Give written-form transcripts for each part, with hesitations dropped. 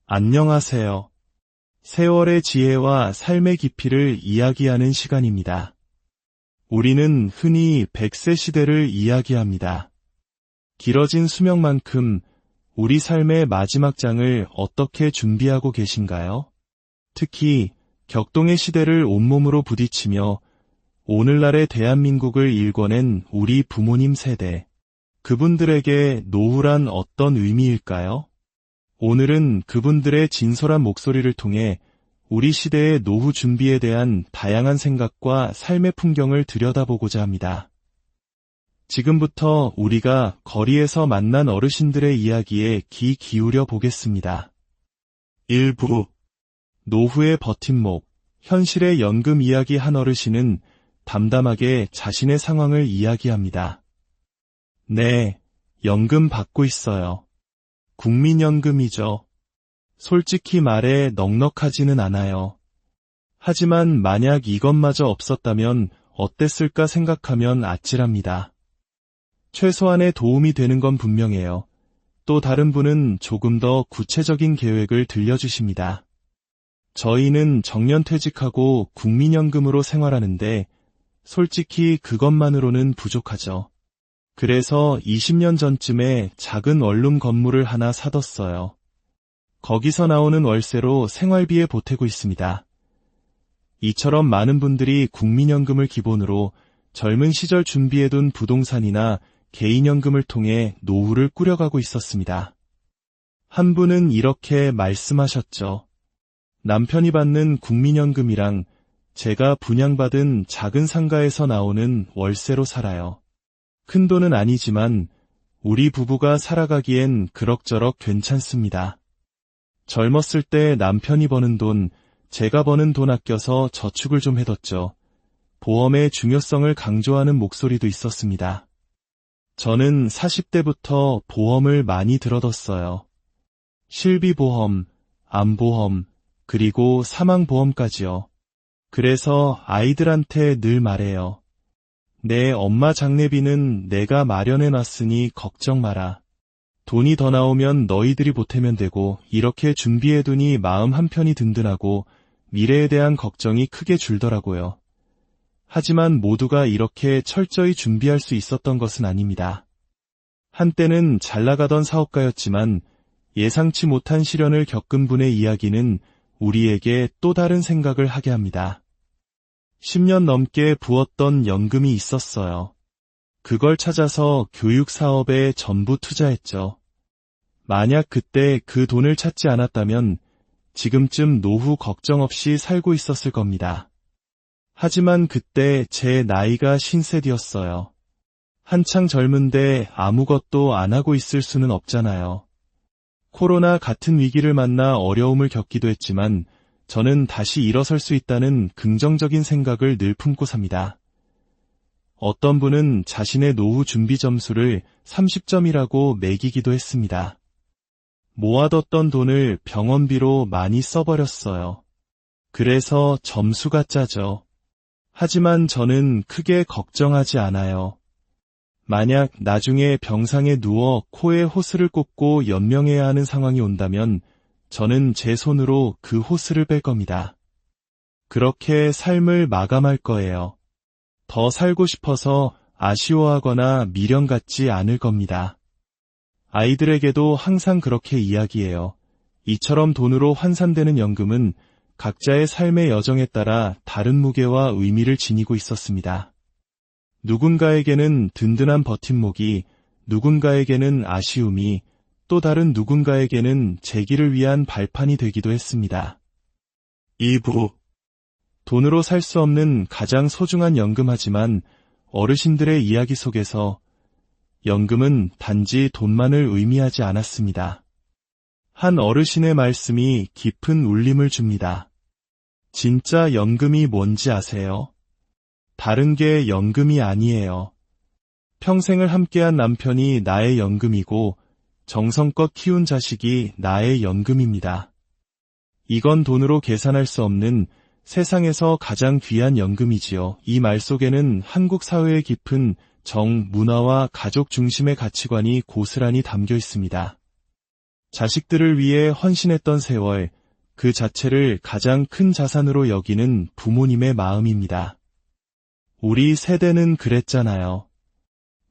안녕하세요. 세월의 지혜와 삶의 깊이를 이야기하는 시간입니다. 우리는 흔히 100세 시대를 이야기합니다. 길어진 수명만큼 우리 삶의 마지막 장을 어떻게 준비하고 계신가요? 특히 격동의 시대를 온몸으로 부딪히며 오늘날의 대한민국을 일궈낸 우리 부모님 세대, 그분들에게 노후란 어떤 의미일까요? 오늘은 그분들의 진솔한 목소리를 통해 우리 시대의 노후 준비에 대한 다양한 생각과 삶의 풍경을 들여다보고자 합니다. 지금부터 우리가 거리에서 만난 어르신들의 이야기에 귀 기울여 보겠습니다. 1부 노후의 버팀목, 현실의 연금 이야기. 한 어르신은 담담하게 자신의 상황을 이야기합니다. 네, 연금 받고 있어요. 국민연금이죠. 솔직히 말해 넉넉하지는 않아요. 하지만 만약 이것마저 없었다면 어땠을까 생각하면 아찔합니다. 최소한의 도움이 되는 건 분명해요. 또 다른 분은 조금 더 구체적인 계획을 들려주십니다. 저희는 정년퇴직하고 국민연금으로 생활하는데 솔직히 그것만으로는 부족하죠. 그래서 20년 전쯤에 작은 원룸 건물을 하나 사뒀어요. 거기서 나오는 월세로 생활비에 보태고 있습니다. 이처럼 많은 분들이 국민연금을 기본으로 젊은 시절 준비해둔 부동산이나 개인연금을 통해 노후를 꾸려가고 있었습니다. 한 분은 이렇게 말씀하셨죠. 남편이 받는 국민연금이랑 제가 분양받은 작은 상가에서 나오는 월세로 살아요. 큰 돈은 아니지만 우리 부부가 살아가기엔 그럭저럭 괜찮습니다. 젊었을 때 남편이 버는 돈, 제가 버는 돈 아껴서 저축을 좀 해뒀죠. 보험의 중요성을 강조하는 목소리도 있었습니다. 저는 40대부터 보험을 많이 들어뒀어요. 실비보험, 암보험, 그리고 사망보험까지요. 그래서 아이들한테 늘 말해요. 내 엄마 장례비는 내가 마련해놨으니 걱정 마라. 돈이 더 나오면 너희들이 보태면 되고 이렇게 준비해두니 마음 한편이 든든하고 미래에 대한 걱정이 크게 줄더라고요. 하지만 모두가 이렇게 철저히 준비할 수 있었던 것은 아닙니다. 한때는 잘나가던 사업가였지만 예상치 못한 시련을 겪은 분의 이야기는 우리에게 또 다른 생각을 하게 합니다. 10년 넘게 부었던 연금이 있었어요. 그걸 찾아서 교육 사업에 전부 투자했죠. 만약 그때 그 돈을 찾지 않았다면 지금쯤 노후 걱정 없이 살고 있었을 겁니다. 하지만 그때 제 나이가 50세였어요. 한창 젊은데 아무것도 안 하고 있을 수는 없잖아요. 코로나 같은 위기를 만나 어려움을 겪기도 했지만 저는 다시 일어설 수 있다는 긍정적인 생각을 늘 품고 삽니다. 어떤 분은 자신의 노후 준비 점수를 30점이라고 매기기도 했습니다. 모아뒀던 돈을 병원비로 많이 써버렸어요. 그래서 점수가 짜죠. 하지만 저는 크게 걱정하지 않아요. 만약 나중에 병상에 누워 코에 호스를 꽂고 연명해야 하는 상황이 온다면 저는 제 손으로 그 호스를 뺄 겁니다. 그렇게 삶을 마감할 거예요. 더 살고 싶어서 아쉬워하거나 미련 갖지 않을 겁니다. 아이들에게도 항상 그렇게 이야기해요. 이처럼 돈으로 환산되는 연금은 각자의 삶의 여정에 따라 다른 무게와 의미를 지니고 있었습니다. 누군가에게는 든든한 버팀목이, 누군가에게는 아쉬움이, 또 다른 누군가에게는 재기를 위한 발판이 되기도 했습니다. 2부 돈으로 살 수 없는 가장 소중한 연금하지만 어르신들의 이야기 속에서 연금은 단지 돈만을 의미하지 않았습니다. 한 어르신의 말씀이 깊은 울림을 줍니다. 진짜 연금이 뭔지 아세요? 다른 게 연금이 아니에요. 평생을 함께한 남편이 나의 연금이고 정성껏 키운 자식이 나의 연금입니다. 이건 돈으로 계산할 수 없는 세상에서 가장 귀한 연금이지요. 이 말 속에는 한국 사회의 깊은 정, 문화와 가족 중심의 가치관이 고스란히 담겨 있습니다. 자식들을 위해 헌신했던 세월, 그 자체를 가장 큰 자산으로 여기는 부모님의 마음입니다. 우리 세대는 그랬잖아요.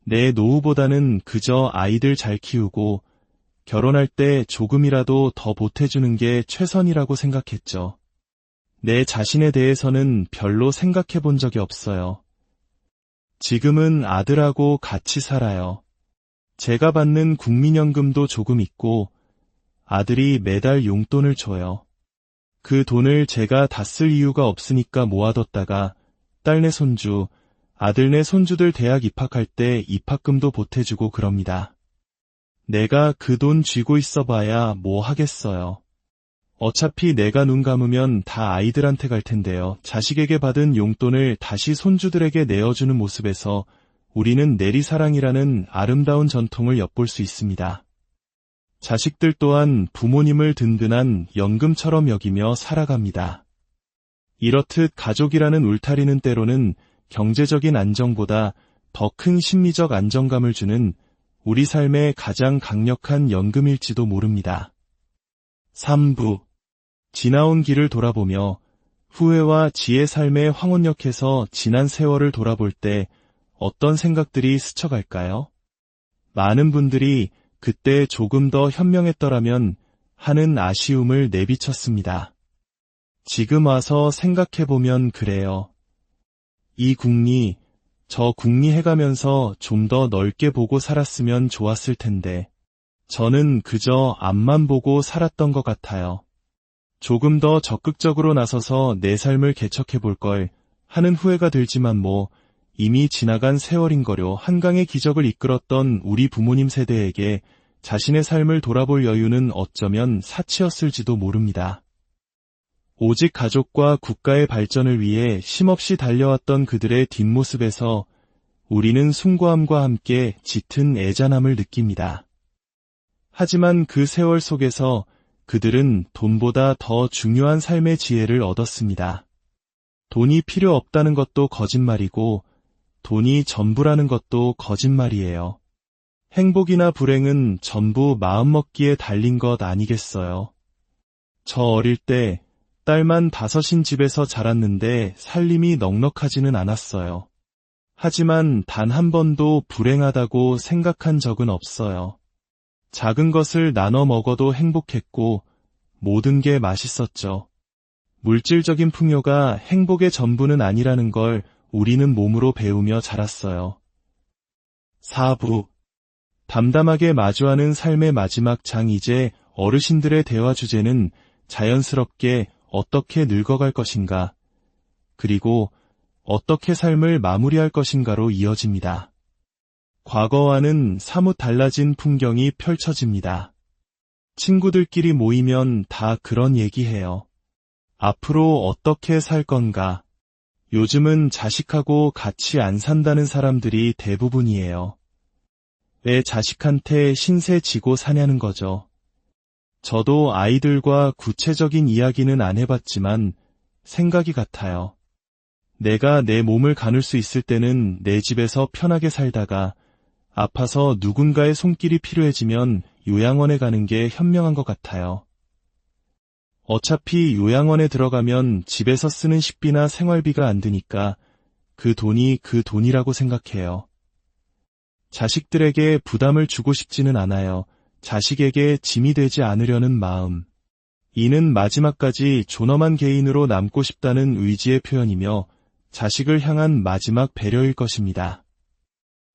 내 노후보다는 그저 아이들 잘 키우고 결혼할 때 조금이라도 더 보태주는 게 최선이라고 생각했죠. 내 자신에 대해서는 별로 생각해 본 적이 없어요. 지금은 아들하고 같이 살아요. 제가 받는 국민연금도 조금 있고 아들이 매달 용돈을 줘요. 그 돈을 제가 다 쓸 이유가 없으니까 모아뒀다가 딸네 손주, 아들네 손주들 대학 입학할 때 입학금도 보태주고 그럽니다. 내가 그 돈 쥐고 있어봐야 뭐 하겠어요. 어차피 내가 눈 감으면 다 아이들한테 갈 텐데요. 자식에게 받은 용돈을 다시 손주들에게 내어주는 모습에서 우리는 내리사랑이라는 아름다운 전통을 엿볼 수 있습니다. 자식들 또한 부모님을 든든한 연금처럼 여기며 살아갑니다. 이렇듯 가족이라는 울타리는 때로는 경제적인 안정보다 더 큰 심리적 안정감을 주는 우리 삶의 가장 강력한 연금일지도 모릅니다. 3부. 지나온 길을 돌아보며 후회와 지혜 삶의 황혼역에서 지난 세월을 돌아볼 때 어떤 생각들이 스쳐갈까요? 많은 분들이 그때 조금 더 현명했더라면 하는 아쉬움을 내비쳤습니다. 지금 와서 생각해보면 그래요. 이 궁리, 저 궁리 해가면서 좀 더 넓게 보고 살았으면 좋았을 텐데 저는 그저 앞만 보고 살았던 것 같아요. 조금 더 적극적으로 나서서 내 삶을 개척해볼 걸 하는 후회가 들지만 뭐 이미 지나간 세월인거려 한강의 기적을 이끌었던 우리 부모님 세대에게 자신의 삶을 돌아볼 여유는 어쩌면 사치였을지도 모릅니다. 오직 가족과 국가의 발전을 위해 쉼없이 달려왔던 그들의 뒷모습에서 우리는 숭고함과 함께 짙은 애잔함을 느낍니다. 하지만 그 세월 속에서 그들은 돈보다 더 중요한 삶의 지혜를 얻었습니다. 돈이 필요 없다는 것도 거짓말이고 돈이 전부라는 것도 거짓말이에요. 행복이나 불행은 전부 마음먹기에 달린 것 아니겠어요? 저 어릴 때 딸만 5인 집에서 자랐는데 살림이 넉넉하지는 않았어요. 하지만 단 한 번도 불행하다고 생각한 적은 없어요. 작은 것을 나눠 먹어도 행복했고 모든 게 맛있었죠. 물질적인 풍요가 행복의 전부는 아니라는 걸 우리는 몸으로 배우며 자랐어요. 4부. 담담하게 마주하는 삶의 마지막 장. 이제 어르신들의 대화 주제는 자연스럽게 어떻게 늙어갈 것인가, 그리고 어떻게 삶을 마무리할 것인가로 이어집니다. 과거와는 사뭇 달라진 풍경이 펼쳐집니다. 친구들끼리 모이면 다 그런 얘기해요. 앞으로 어떻게 살 건가? 요즘은 자식하고 같이 안 산다는 사람들이 대부분이에요. 왜 자식한테 신세 지고 사냐는 거죠. 저도 아이들과 구체적인 이야기는 안 해봤지만 생각이 같아요. 내가 내 몸을 가눌 수 있을 때는 내 집에서 편하게 살다가 아파서 누군가의 손길이 필요해지면 요양원에 가는 게 현명한 것 같아요. 어차피 요양원에 들어가면 집에서 쓰는 식비나 생활비가 안 드니까 그 돈이 그 돈이라고 생각해요. 자식들에게 부담을 주고 싶지는 않아요. 자식에게 짐이 되지 않으려는 마음. 이는 마지막까지 존엄한 개인으로 남고 싶다는 의지의 표현이며 자식을 향한 마지막 배려일 것입니다.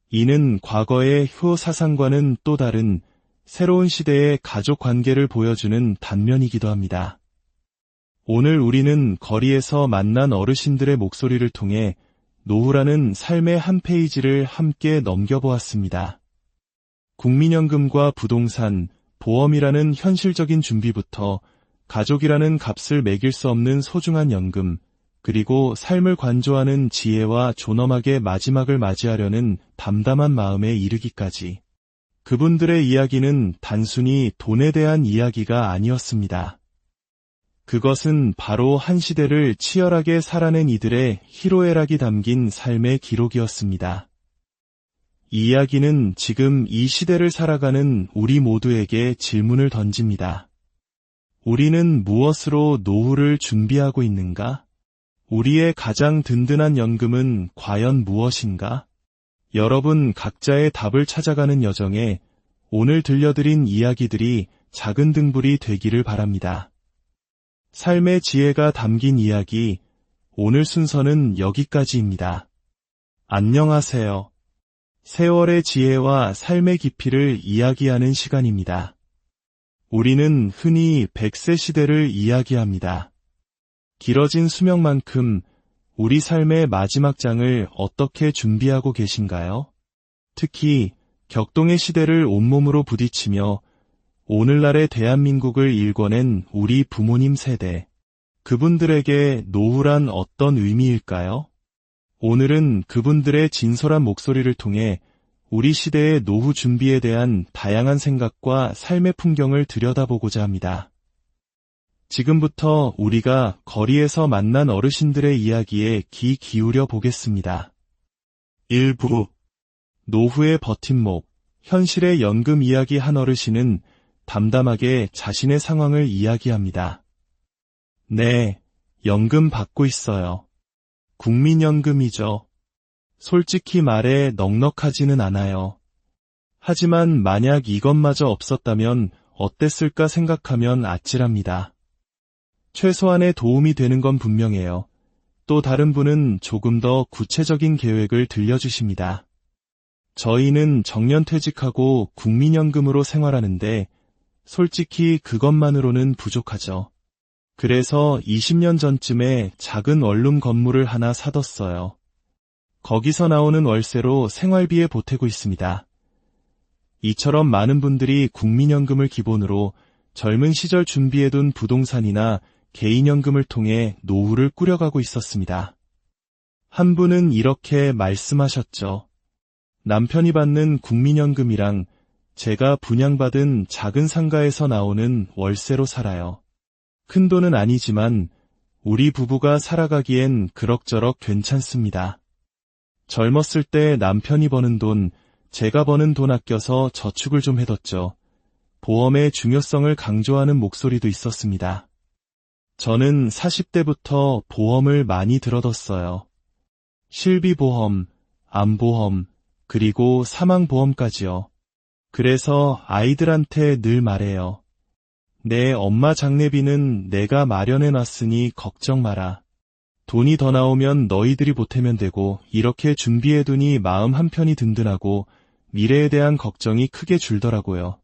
이는 과거의 효 사상과는 또 다른 새로운 시대의 가족 관계를 보여주는 단면이기도 합니다. 오늘 우리는 거리에서 만난 어르신들의 목소리를 통해 노후라는 삶의 한 페이지를 함께 넘겨보았습니다. 국민연금과 부동산, 보험이라는 현실적인 준비부터 가족이라는 값을 매길 수 없는 소중한 연금, 그리고 삶을 관조하는 지혜와 존엄하게 마지막을 맞이하려는 담담한 마음에 이르기까지. 그분들의 이야기는 단순히 돈에 대한 이야기가 아니었습니다. 그것은 바로 한 시대를 치열하게 살아낸 이들의 희로애락이 담긴 삶의 기록이었습니다. 이 이야기는 지금 이 시대를 살아가는 우리 모두에게 질문을 던집니다. 우리는 무엇으로 노후를 준비하고 있는가? 우리의 가장 든든한 연금은 과연 무엇인가? 여러분 각자의 답을 찾아가는 여정에 오늘 들려드린 이야기들이 작은 등불이 되기를 바랍니다. 삶의 지혜가 담긴 이야기, 오늘 순서는 여기까지입니다. 안녕하세요. 세월의 지혜와 삶의 깊이를 이야기하는 시간입니다. 우리는 흔히 100세 시대를 이야기합니다. 길어진 수명만큼 우리 삶의 마지막 장을 어떻게 준비하고 계신가요? 특히 격동의 시대를 온몸으로 부딪히며 오늘날의 대한민국을 일궈낸 우리 부모님 세대, 그분들에게 노후란 어떤 의미일까요? 오늘은 그분들의 진솔한 목소리를 통해 우리 시대의 노후 준비에 대한 다양한 생각과 삶의 풍경을 들여다보고자 합니다. 지금부터 우리가 거리에서 만난 어르신들의 이야기에 귀 기울여 보겠습니다. 1부 노후의 버팀목, 현실의 연금 이야기. 한 어르신은 담담하게 자신의 상황을 이야기합니다. 네, 연금 받고 있어요. 국민연금이죠. 솔직히 말해 넉넉하지는 않아요. 하지만 만약 이것마저 없었다면 어땠을까 생각하면 아찔합니다. 최소한의 도움이 되는 건 분명해요. 또 다른 분은 조금 더 구체적인 계획을 들려주십니다. 저희는 정년퇴직하고 국민연금으로 생활하는데 솔직히 그것만으로는 부족하죠. 그래서 20년 전쯤에 작은 원룸 건물을 하나 사뒀어요. 거기서 나오는 월세로 생활비에 보태고 있습니다. 이처럼 많은 분들이 국민연금을 기본으로 젊은 시절 준비해둔 부동산이나 개인연금을 통해 노후를 꾸려가고 있었습니다. 한 분은 이렇게 말씀하셨죠. 남편이 받는 국민연금이랑 제가 분양받은 작은 상가에서 나오는 월세로 살아요. 큰 돈은 아니지만 우리 부부가 살아가기엔 그럭저럭 괜찮습니다. 젊었을 때 남편이 버는 돈, 제가 버는 돈 아껴서 저축을 좀 해뒀죠. 보험의 중요성을 강조하는 목소리도 있었습니다. 저는 40대부터 보험을 많이 들어뒀어요. 실비보험, 암보험, 그리고 사망보험까지요. 그래서 아이들한테 늘 말해요. 내 엄마 장례비는 내가 마련해놨으니 걱정 마라. 돈이 더 나오면 너희들이 보태면 되고 이렇게 준비해두니 마음 한편이 든든하고 미래에 대한 걱정이 크게 줄더라고요.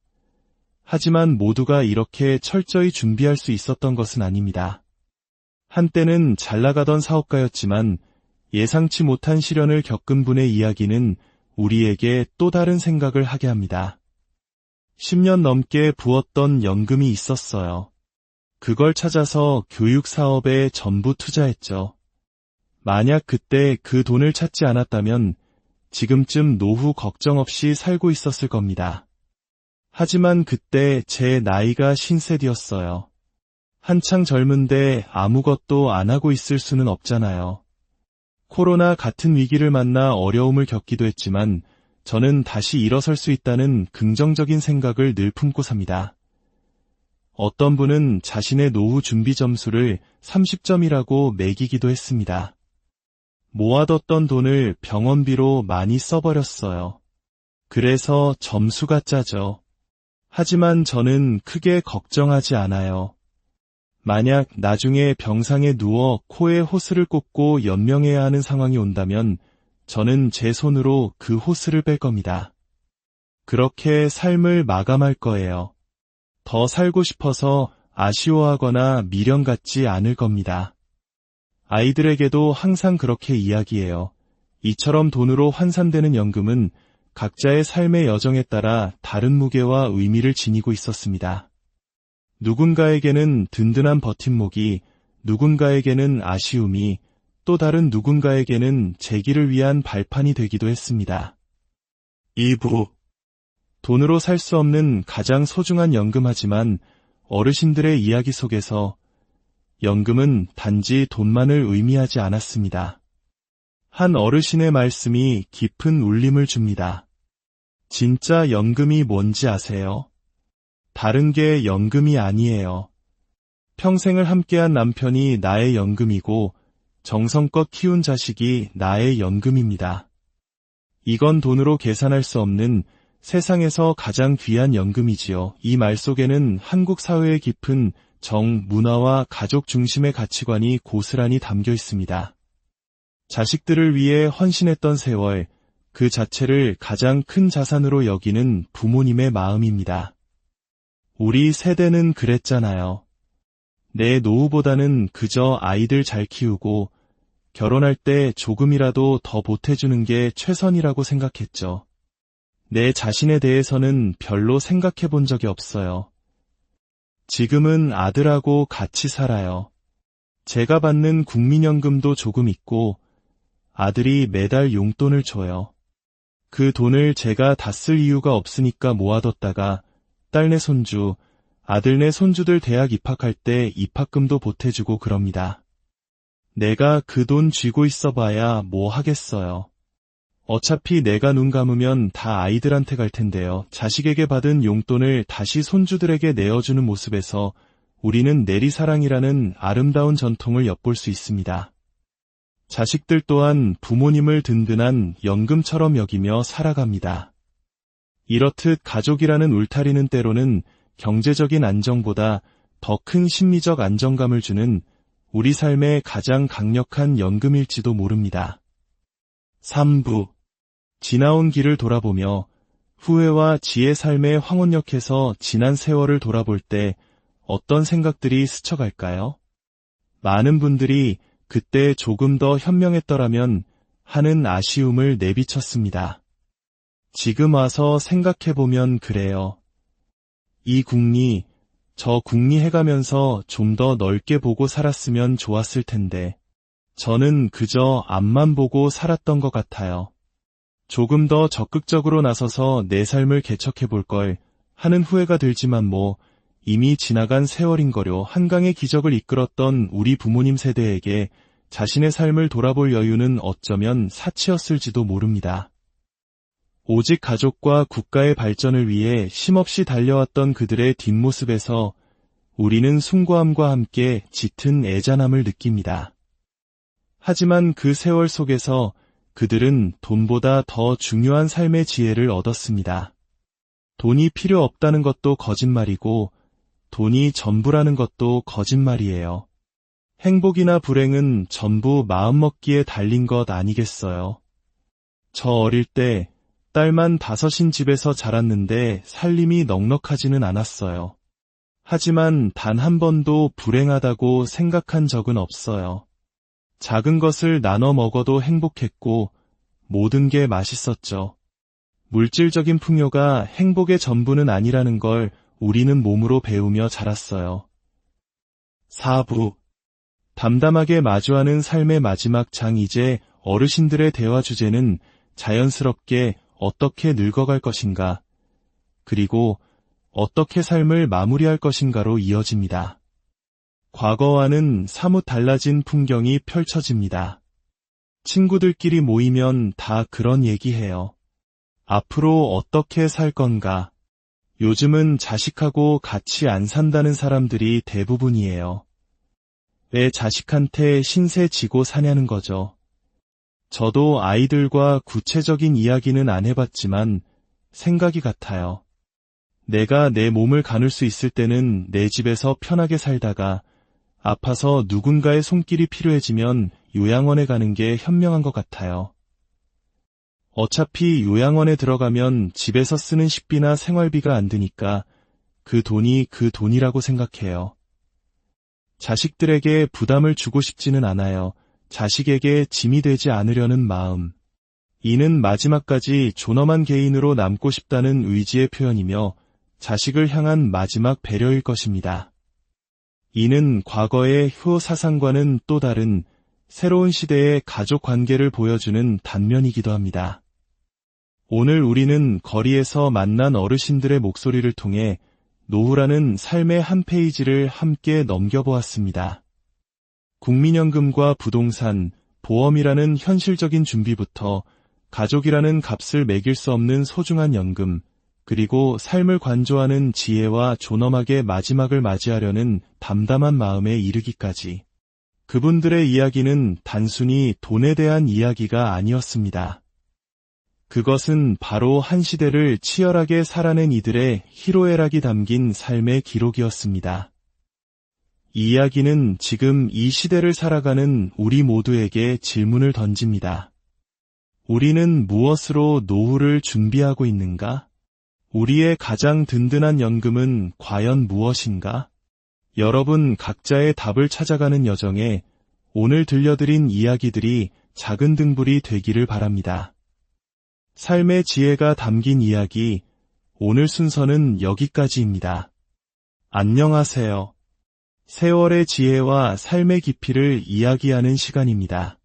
하지만 모두가 이렇게 철저히 준비할 수 있었던 것은 아닙니다. 한때는 잘나가던 사업가였지만 예상치 못한 시련을 겪은 분의 이야기는 우리에게 또 다른 생각을 하게 합니다. 10년 넘게 부었던 연금이 있었어요. 그걸 찾아서 교육 사업에 전부 투자했죠. 만약 그때 그 돈을 찾지 않았다면 지금쯤 노후 걱정 없이 살고 있었을 겁니다. 하지만 그때 제 나이가 50세였어요. 한창 젊은데 아무것도 안 하고 있을 수는 없잖아요. 코로나 같은 위기를 만나 어려움을 겪기도 했지만 저는 다시 일어설 수 있다는 긍정적인 생각을 늘 품고 삽니다. 어떤 분은 자신의 노후 준비 점수를 30점이라고 매기기도 했습니다. 모아뒀던 돈을 병원비로 많이 써버렸어요. 그래서 점수가 짜죠. 하지만 저는 크게 걱정하지 않아요. 만약 나중에 병상에 누워 코에 호스를 꽂고 연명해야 하는 상황이 온다면 저는 제 손으로 그 호스를 뺄 겁니다. 그렇게 삶을 마감할 거예요. 더 살고 싶어서 아쉬워하거나 미련 갖지 않을 겁니다. 아이들에게도 항상 그렇게 이야기해요. 이처럼 돈으로 환산되는 연금은 각자의 삶의 여정에 따라 다른 무게와 의미를 지니고 있었습니다. 누군가에게는 든든한 버팀목이, 누군가에게는 아쉬움이, 또 다른 누군가에게는 재기를 위한 발판이 되기도 했습니다. 2부 돈으로 살 수 없는 가장 소중한 연금하지만 어르신들의 이야기 속에서 연금은 단지 돈만을 의미하지 않았습니다. 한 어르신의 말씀이 깊은 울림을 줍니다. 진짜 연금이 뭔지 아세요? 다른 게 연금이 아니에요. 평생을 함께한 남편이 나의 연금이고 정성껏 키운 자식이 나의 연금입니다. 이건 돈으로 계산할 수 없는 세상에서 가장 귀한 연금이지요. 이 말 속에는 한국 사회의 깊은 정, 문화와 가족 중심의 가치관이 고스란히 담겨 있습니다. 자식들을 위해 헌신했던 세월, 그 자체를 가장 큰 자산으로 여기는 부모님의 마음입니다. 우리 세대는 그랬잖아요. 내 노후보다는 그저 아이들 잘 키우고 결혼할 때 조금이라도 더 보태주는 게 최선이라고 생각했죠. 내 자신에 대해서는 별로 생각해 본 적이 없어요. 지금은 아들하고 같이 살아요. 제가 받는 국민연금도 조금 있고 아들이 매달 용돈을 줘요. 그 돈을 제가 다 쓸 이유가 없으니까 모아뒀다가 딸네 손주, 아들네 손주들 대학 입학할 때 입학금도 보태주고 그럽니다. 내가 그 돈 쥐고 있어봐야 뭐 하겠어요. 어차피 내가 눈 감으면 다 아이들한테 갈 텐데요. 자식에게 받은 용돈을 다시 손주들에게 내어주는 모습에서 우리는 내리사랑이라는 아름다운 전통을 엿볼 수 있습니다. 자식들 또한 부모님을 든든한 연금처럼 여기며 살아갑니다. 이렇듯 가족이라는 울타리는 때로는 경제적인 안정보다 더 큰 심리적 안정감을 주는 우리 삶의 가장 강력한 연금일지도 모릅니다. 3부. 지나온 길을 돌아보며 후회와 지혜 삶의 황혼역에서 지난 세월을 돌아볼 때 어떤 생각들이 스쳐갈까요? 많은 분들이 그때 조금 더 현명했더라면 하는 아쉬움을 내비쳤습니다. 지금 와서 생각해보면 그래요. 이 국리, 저 국리 해가면서 좀 더 넓게 보고 살았으면 좋았을 텐데 저는 그저 앞만 보고 살았던 것 같아요. 조금 더 적극적으로 나서서 내 삶을 개척해볼 걸 하는 후회가 들지만 뭐 이미 지나간 세월인거려. 한강의 기적을 이끌었던 우리 부모님 세대에게 자신의 삶을 돌아볼 여유는 어쩌면 사치였을지도 모릅니다. 오직 가족과 국가의 발전을 위해 쉼없이 달려왔던 그들의 뒷모습에서 우리는 숭고함과 함께 짙은 애잔함을 느낍니다. 하지만 그 세월 속에서 그들은 돈보다 더 중요한 삶의 지혜를 얻었습니다. 돈이 필요 없다는 것도 거짓말이고 돈이 전부라는 것도 거짓말이에요. 행복이나 불행은 전부 마음먹기에 달린 것 아니겠어요? 저 어릴 때 딸만 5인 집에서 자랐는데 살림이 넉넉하지는 않았어요. 하지만 단 한 번도 불행하다고 생각한 적은 없어요. 작은 것을 나눠 먹어도 행복했고 모든 게 맛있었죠. 물질적인 풍요가 행복의 전부는 아니라는 걸 우리는 몸으로 배우며 자랐어요. 4부. 담담하게 마주하는 삶의 마지막 장. 이제 어르신들의 대화 주제는 자연스럽게 어떻게 늙어갈 것인가, 그리고 어떻게 삶을 마무리할 것인가로 이어집니다. 과거와는 사뭇 달라진 풍경이 펼쳐집니다. 친구들끼리 모이면 다 그런 얘기해요. 앞으로 어떻게 살 건가? 요즘은 자식하고 같이 안 산다는 사람들이 대부분이에요. 왜 자식한테 신세 지고 사냐는 거죠. 저도 아이들과 구체적인 이야기는 안 해봤지만 생각이 같아요. 내가 내 몸을 가눌 수 있을 때는 내 집에서 편하게 살다가 아파서 누군가의 손길이 필요해지면 요양원에 가는 게 현명한 것 같아요. 어차피 요양원에 들어가면 집에서 쓰는 식비나 생활비가 안 드니까 그 돈이 그 돈이라고 생각해요. 자식들에게 부담을 주고 싶지는 않아요. 자식에게 짐이 되지 않으려는 마음. 이는 마지막까지 존엄한 개인으로 남고 싶다는 의지의 표현이며 자식을 향한 마지막 배려일 것입니다. 이는 과거의 효 사상과는 또 다른 새로운 시대의 가족 관계를 보여주는 단면이기도 합니다. 오늘 우리는 거리에서 만난 어르신들의 목소리를 통해 노후라는 삶의 한 페이지를 함께 넘겨보았습니다. 국민연금과 부동산, 보험이라는 현실적인 준비부터 가족이라는 값을 매길 수 없는 소중한 연금, 그리고 삶을 관조하는 지혜와 존엄하게 마지막을 맞이하려는 담담한 마음에 이르기까지. 그분들의 이야기는 단순히 돈에 대한 이야기가 아니었습니다. 그것은 바로 한 시대를 치열하게 살아낸 이들의 희로애락이 담긴 삶의 기록이었습니다. 이 이야기는 지금 이 시대를 살아가는 우리 모두에게 질문을 던집니다. 우리는 무엇으로 노후를 준비하고 있는가? 우리의 가장 든든한 연금은 과연 무엇인가? 여러분 각자의 답을 찾아가는 여정에 오늘 들려드린 이야기들이 작은 등불이 되기를 바랍니다. 삶의 지혜가 담긴 이야기, 오늘 순서는 여기까지입니다. 안녕하세요. 세월의 지혜와 삶의 깊이를 이야기하는 시간입니다.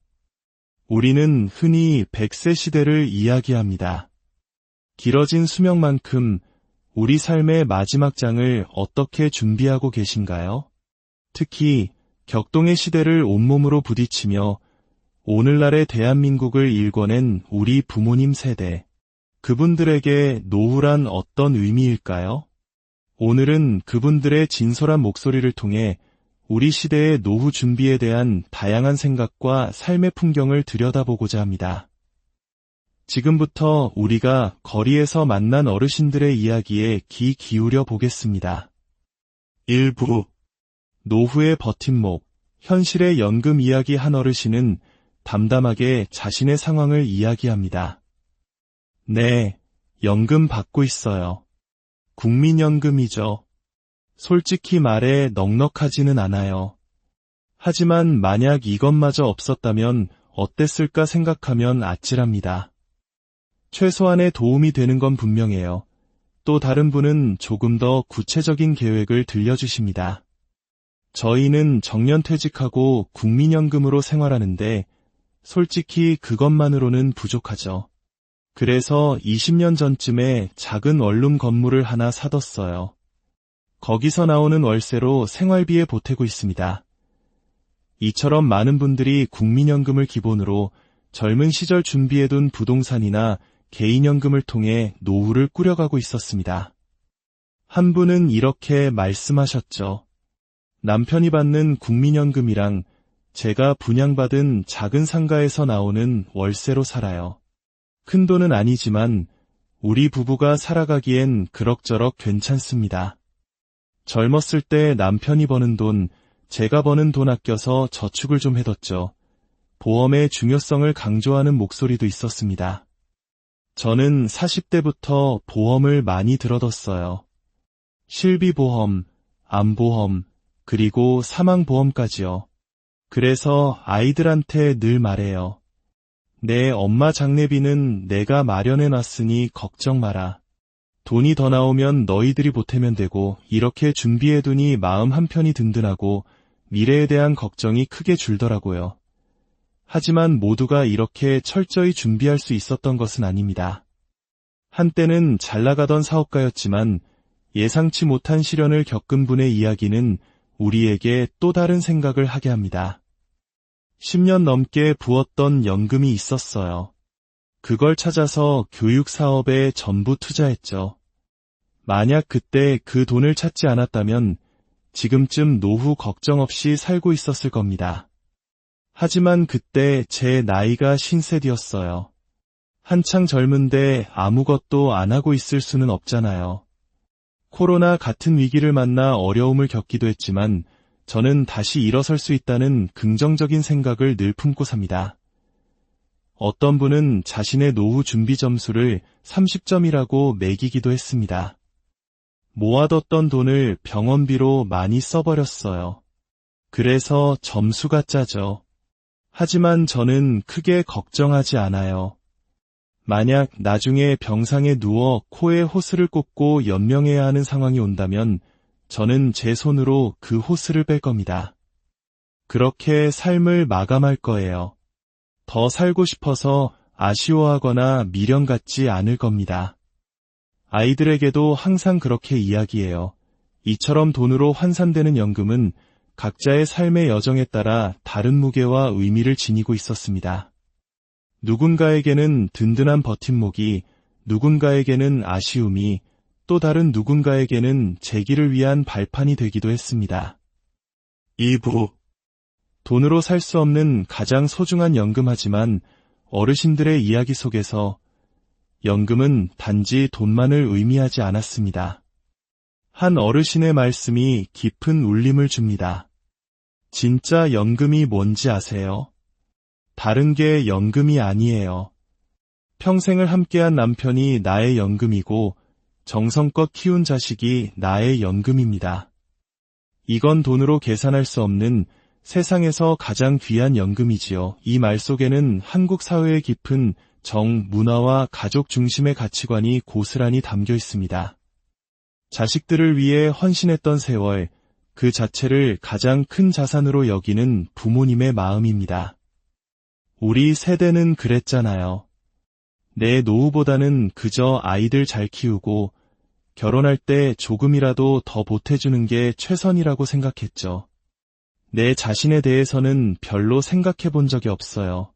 우리는 흔히 100세 시대를 이야기합니다. 길어진 수명만큼 우리 삶의 마지막 장을 어떻게 준비하고 계신가요? 특히 격동의 시대를 온몸으로 부딪히며 오늘날의 대한민국을 일궈낸 우리 부모님 세대, 그분들에게 노후란 어떤 의미일까요? 오늘은 그분들의 진솔한 목소리를 통해 우리 시대의 노후 준비에 대한 다양한 생각과 삶의 풍경을 들여다보고자 합니다. 지금부터 우리가 거리에서 만난 어르신들의 이야기에 귀 기울여 보겠습니다. 1부 노후의 버팀목, 현실의 연금 이야기. 한 어르신은 담담하게 자신의 상황을 이야기합니다. 네, 연금 받고 있어요. 국민연금이죠. 솔직히 말해 넉넉하지는 않아요. 하지만 만약 이것마저 없었다면 어땠을까 생각하면 아찔합니다. 최소한의 도움이 되는 건 분명해요. 또 다른 분은 조금 더 구체적인 계획을 들려주십니다. 저희는 정년퇴직하고 국민연금으로 생활하는데 솔직히 그것만으로는 부족하죠. 그래서 20년 전쯤에 작은 원룸 건물을 하나 사뒀어요. 거기서 나오는 월세로 생활비에 보태고 있습니다. 이처럼 많은 분들이 국민연금을 기본으로 젊은 시절 준비해둔 부동산이나 개인연금을 통해 노후를 꾸려가고 있었습니다. 한 분은 이렇게 말씀하셨죠. 남편이 받는 국민연금이랑 제가 분양받은 작은 상가에서 나오는 월세로 살아요. 큰 돈은 아니지만 우리 부부가 살아가기엔 그럭저럭 괜찮습니다. 젊었을 때 남편이 버는 돈, 제가 버는 돈 아껴서 저축을 좀 해뒀죠. 보험의 중요성을 강조하는 목소리도 있었습니다. 저는 40대부터 보험을 많이 들어뒀어요. 실비보험, 암보험, 그리고 사망보험까지요. 그래서 아이들한테 늘 말해요. 내 엄마 장례비는 내가 마련해놨으니 걱정 마라. 돈이 더 나오면 너희들이 보태면 되고 이렇게 준비해두니 마음 한편이 든든하고 미래에 대한 걱정이 크게 줄더라고요. 하지만 모두가 이렇게 철저히 준비할 수 있었던 것은 아닙니다. 한때는 잘나가던 사업가였지만 예상치 못한 시련을 겪은 분의 이야기는 우리에게 또 다른 생각을 하게 합니다. 10년 넘게 부었던 연금이 있었어요. 그걸 찾아서 교육 사업에 전부 투자했죠. 만약 그때 그 돈을 찾지 않았다면 지금쯤 노후 걱정 없이 살고 있었을 겁니다. 하지만 그때 제 나이가 50세였어요. 한창 젊은데 아무것도 안 하고 있을 수는 없잖아요. 코로나 같은 위기를 만나 어려움을 겪기도 했지만 저는 다시 일어설 수 있다는 긍정적인 생각을 늘 품고 삽니다. 어떤 분은 자신의 노후 준비 점수를 30점이라고 매기기도 했습니다. 모아뒀던 돈을 병원비로 많이 써버렸어요. 그래서 점수가 짜죠. 하지만 저는 크게 걱정하지 않아요. 만약 나중에 병상에 누워 코에 호스를 꽂고 연명해야 하는 상황이 온다면 저는 제 손으로 그 호스를 뺄 겁니다. 그렇게 삶을 마감할 거예요. 더 살고 싶어서 아쉬워하거나 미련 갖지 않을 겁니다. 아이들에게도 항상 그렇게 이야기해요. 이처럼 돈으로 환산되는 연금은 각자의 삶의 여정에 따라 다른 무게와 의미를 지니고 있었습니다. 누군가에게는 든든한 버팀목이, 누군가에게는 아쉬움이, 또 다른 누군가에게는 재기를 위한 발판이 되기도 했습니다. 2부. 돈으로 살 수 없는 가장 소중한 연금하지만 어르신들의 이야기 속에서 연금은 단지 돈만을 의미하지 않았습니다. 한 어르신의 말씀이 깊은 울림을 줍니다. 진짜 연금이 뭔지 아세요? 다른 게 연금이 아니에요. 평생을 함께한 남편이 나의 연금이고 정성껏 키운 자식이 나의 연금입니다. 이건 돈으로 계산할 수 없는 세상에서 가장 귀한 연금이지요. 이 말 속에는 한국 사회의 깊은 정, 문화와 가족 중심의 가치관이 고스란히 담겨 있습니다. 자식들을 위해 헌신했던 세월, 그 자체를 가장 큰 자산으로 여기는 부모님의 마음입니다. 우리 세대는 그랬잖아요. 내 노후보다는 그저 아이들 잘 키우고 결혼할 때 조금이라도 더 보태주는 게 최선이라고 생각했죠. 내 자신에 대해서는 별로 생각해 본 적이 없어요.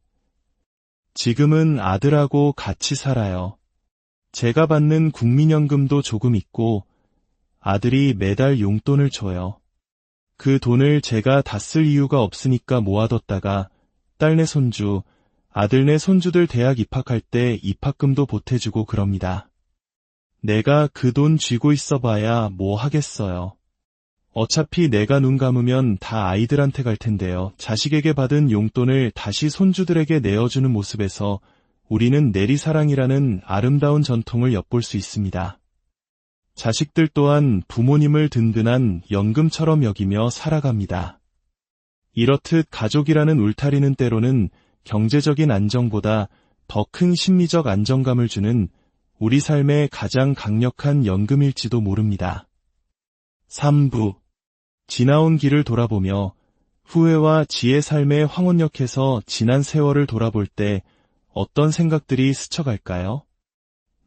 지금은 아들하고 같이 살아요. 제가 받는 국민연금도 조금 있고 아들이 매달 용돈을 줘요. 그 돈을 제가 다 쓸 이유가 없으니까 모아뒀다가 딸네 손주, 아들네 손주들 대학 입학할 때 입학금도 보태주고 그럽니다. 내가 그 돈 쥐고 있어봐야 뭐 하겠어요. 어차피 내가 눈 감으면 다 아이들한테 갈 텐데요. 자식에게 받은 용돈을 다시 손주들에게 내어주는 모습에서 우리는 내리사랑이라는 아름다운 전통을 엿볼 수 있습니다. 자식들 또한 부모님을 든든한 연금처럼 여기며 살아갑니다. 이렇듯 가족이라는 울타리는 때로는 경제적인 안정보다 더 큰 심리적 안정감을 주는 우리 삶의 가장 강력한 연금일지도 모릅니다. 3부. 지나온 길을 돌아보며 후회와 지혜 삶의 황혼역에서 지난 세월을 돌아볼 때 어떤 생각들이 스쳐갈까요?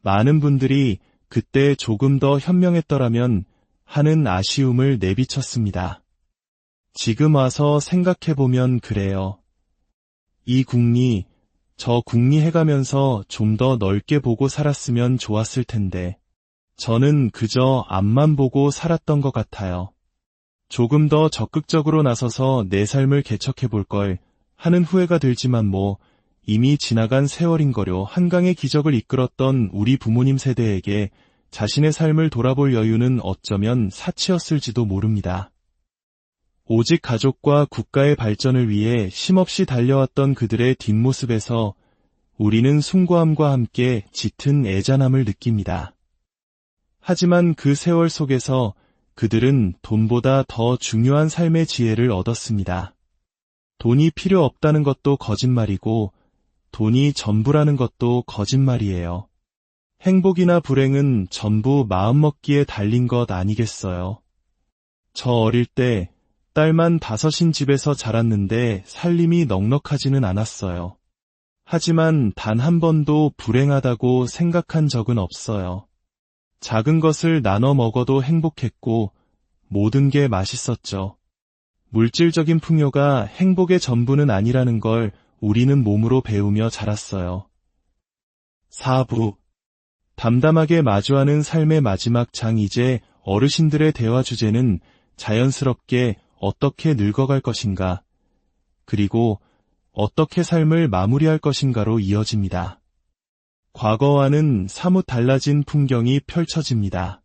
많은 분들이 그때 조금 더 현명했더라면 하는 아쉬움을 내비쳤습니다. 지금 와서 생각해보면 그래요. 이 국리, 저 국리 해가면서 좀 더 넓게 보고 살았으면 좋았을 텐데 저는 그저 앞만 보고 살았던 것 같아요. 조금 더 적극적으로 나서서 내 삶을 개척해볼 걸 하는 후회가 들지만 뭐 이미 지나간 세월인거려. 한강의 기적을 이끌었던 우리 부모님 세대에게 자신의 삶을 돌아볼 여유는 어쩌면 사치였을지도 모릅니다. 오직 가족과 국가의 발전을 위해 쉼없이 달려왔던 그들의 뒷모습에서 우리는 숭고함과 함께 짙은 애잔함을 느낍니다. 하지만 그 세월 속에서 그들은 돈보다 더 중요한 삶의 지혜를 얻었습니다. 돈이 필요 없다는 것도 거짓말이고 돈이 전부라는 것도 거짓말이에요. 행복이나 불행은 전부 마음먹기에 달린 것 아니겠어요? 저 어릴 때 딸만 5인 집에서 자랐는데 살림이 넉넉하지는 않았어요. 하지만 단 한 번도 불행하다고 생각한 적은 없어요. 작은 것을 나눠 먹어도 행복했고 모든 게 맛있었죠. 물질적인 풍요가 행복의 전부는 아니라는 걸 우리는 몸으로 배우며 자랐어요. 4부. 담담하게 마주하는 삶의 마지막 장. 이제 어르신들의 대화 주제는 자연스럽게 어떻게 늙어갈 것인가, 그리고 어떻게 삶을 마무리할 것인가로 이어집니다. 과거와는 사뭇 달라진 풍경이 펼쳐집니다.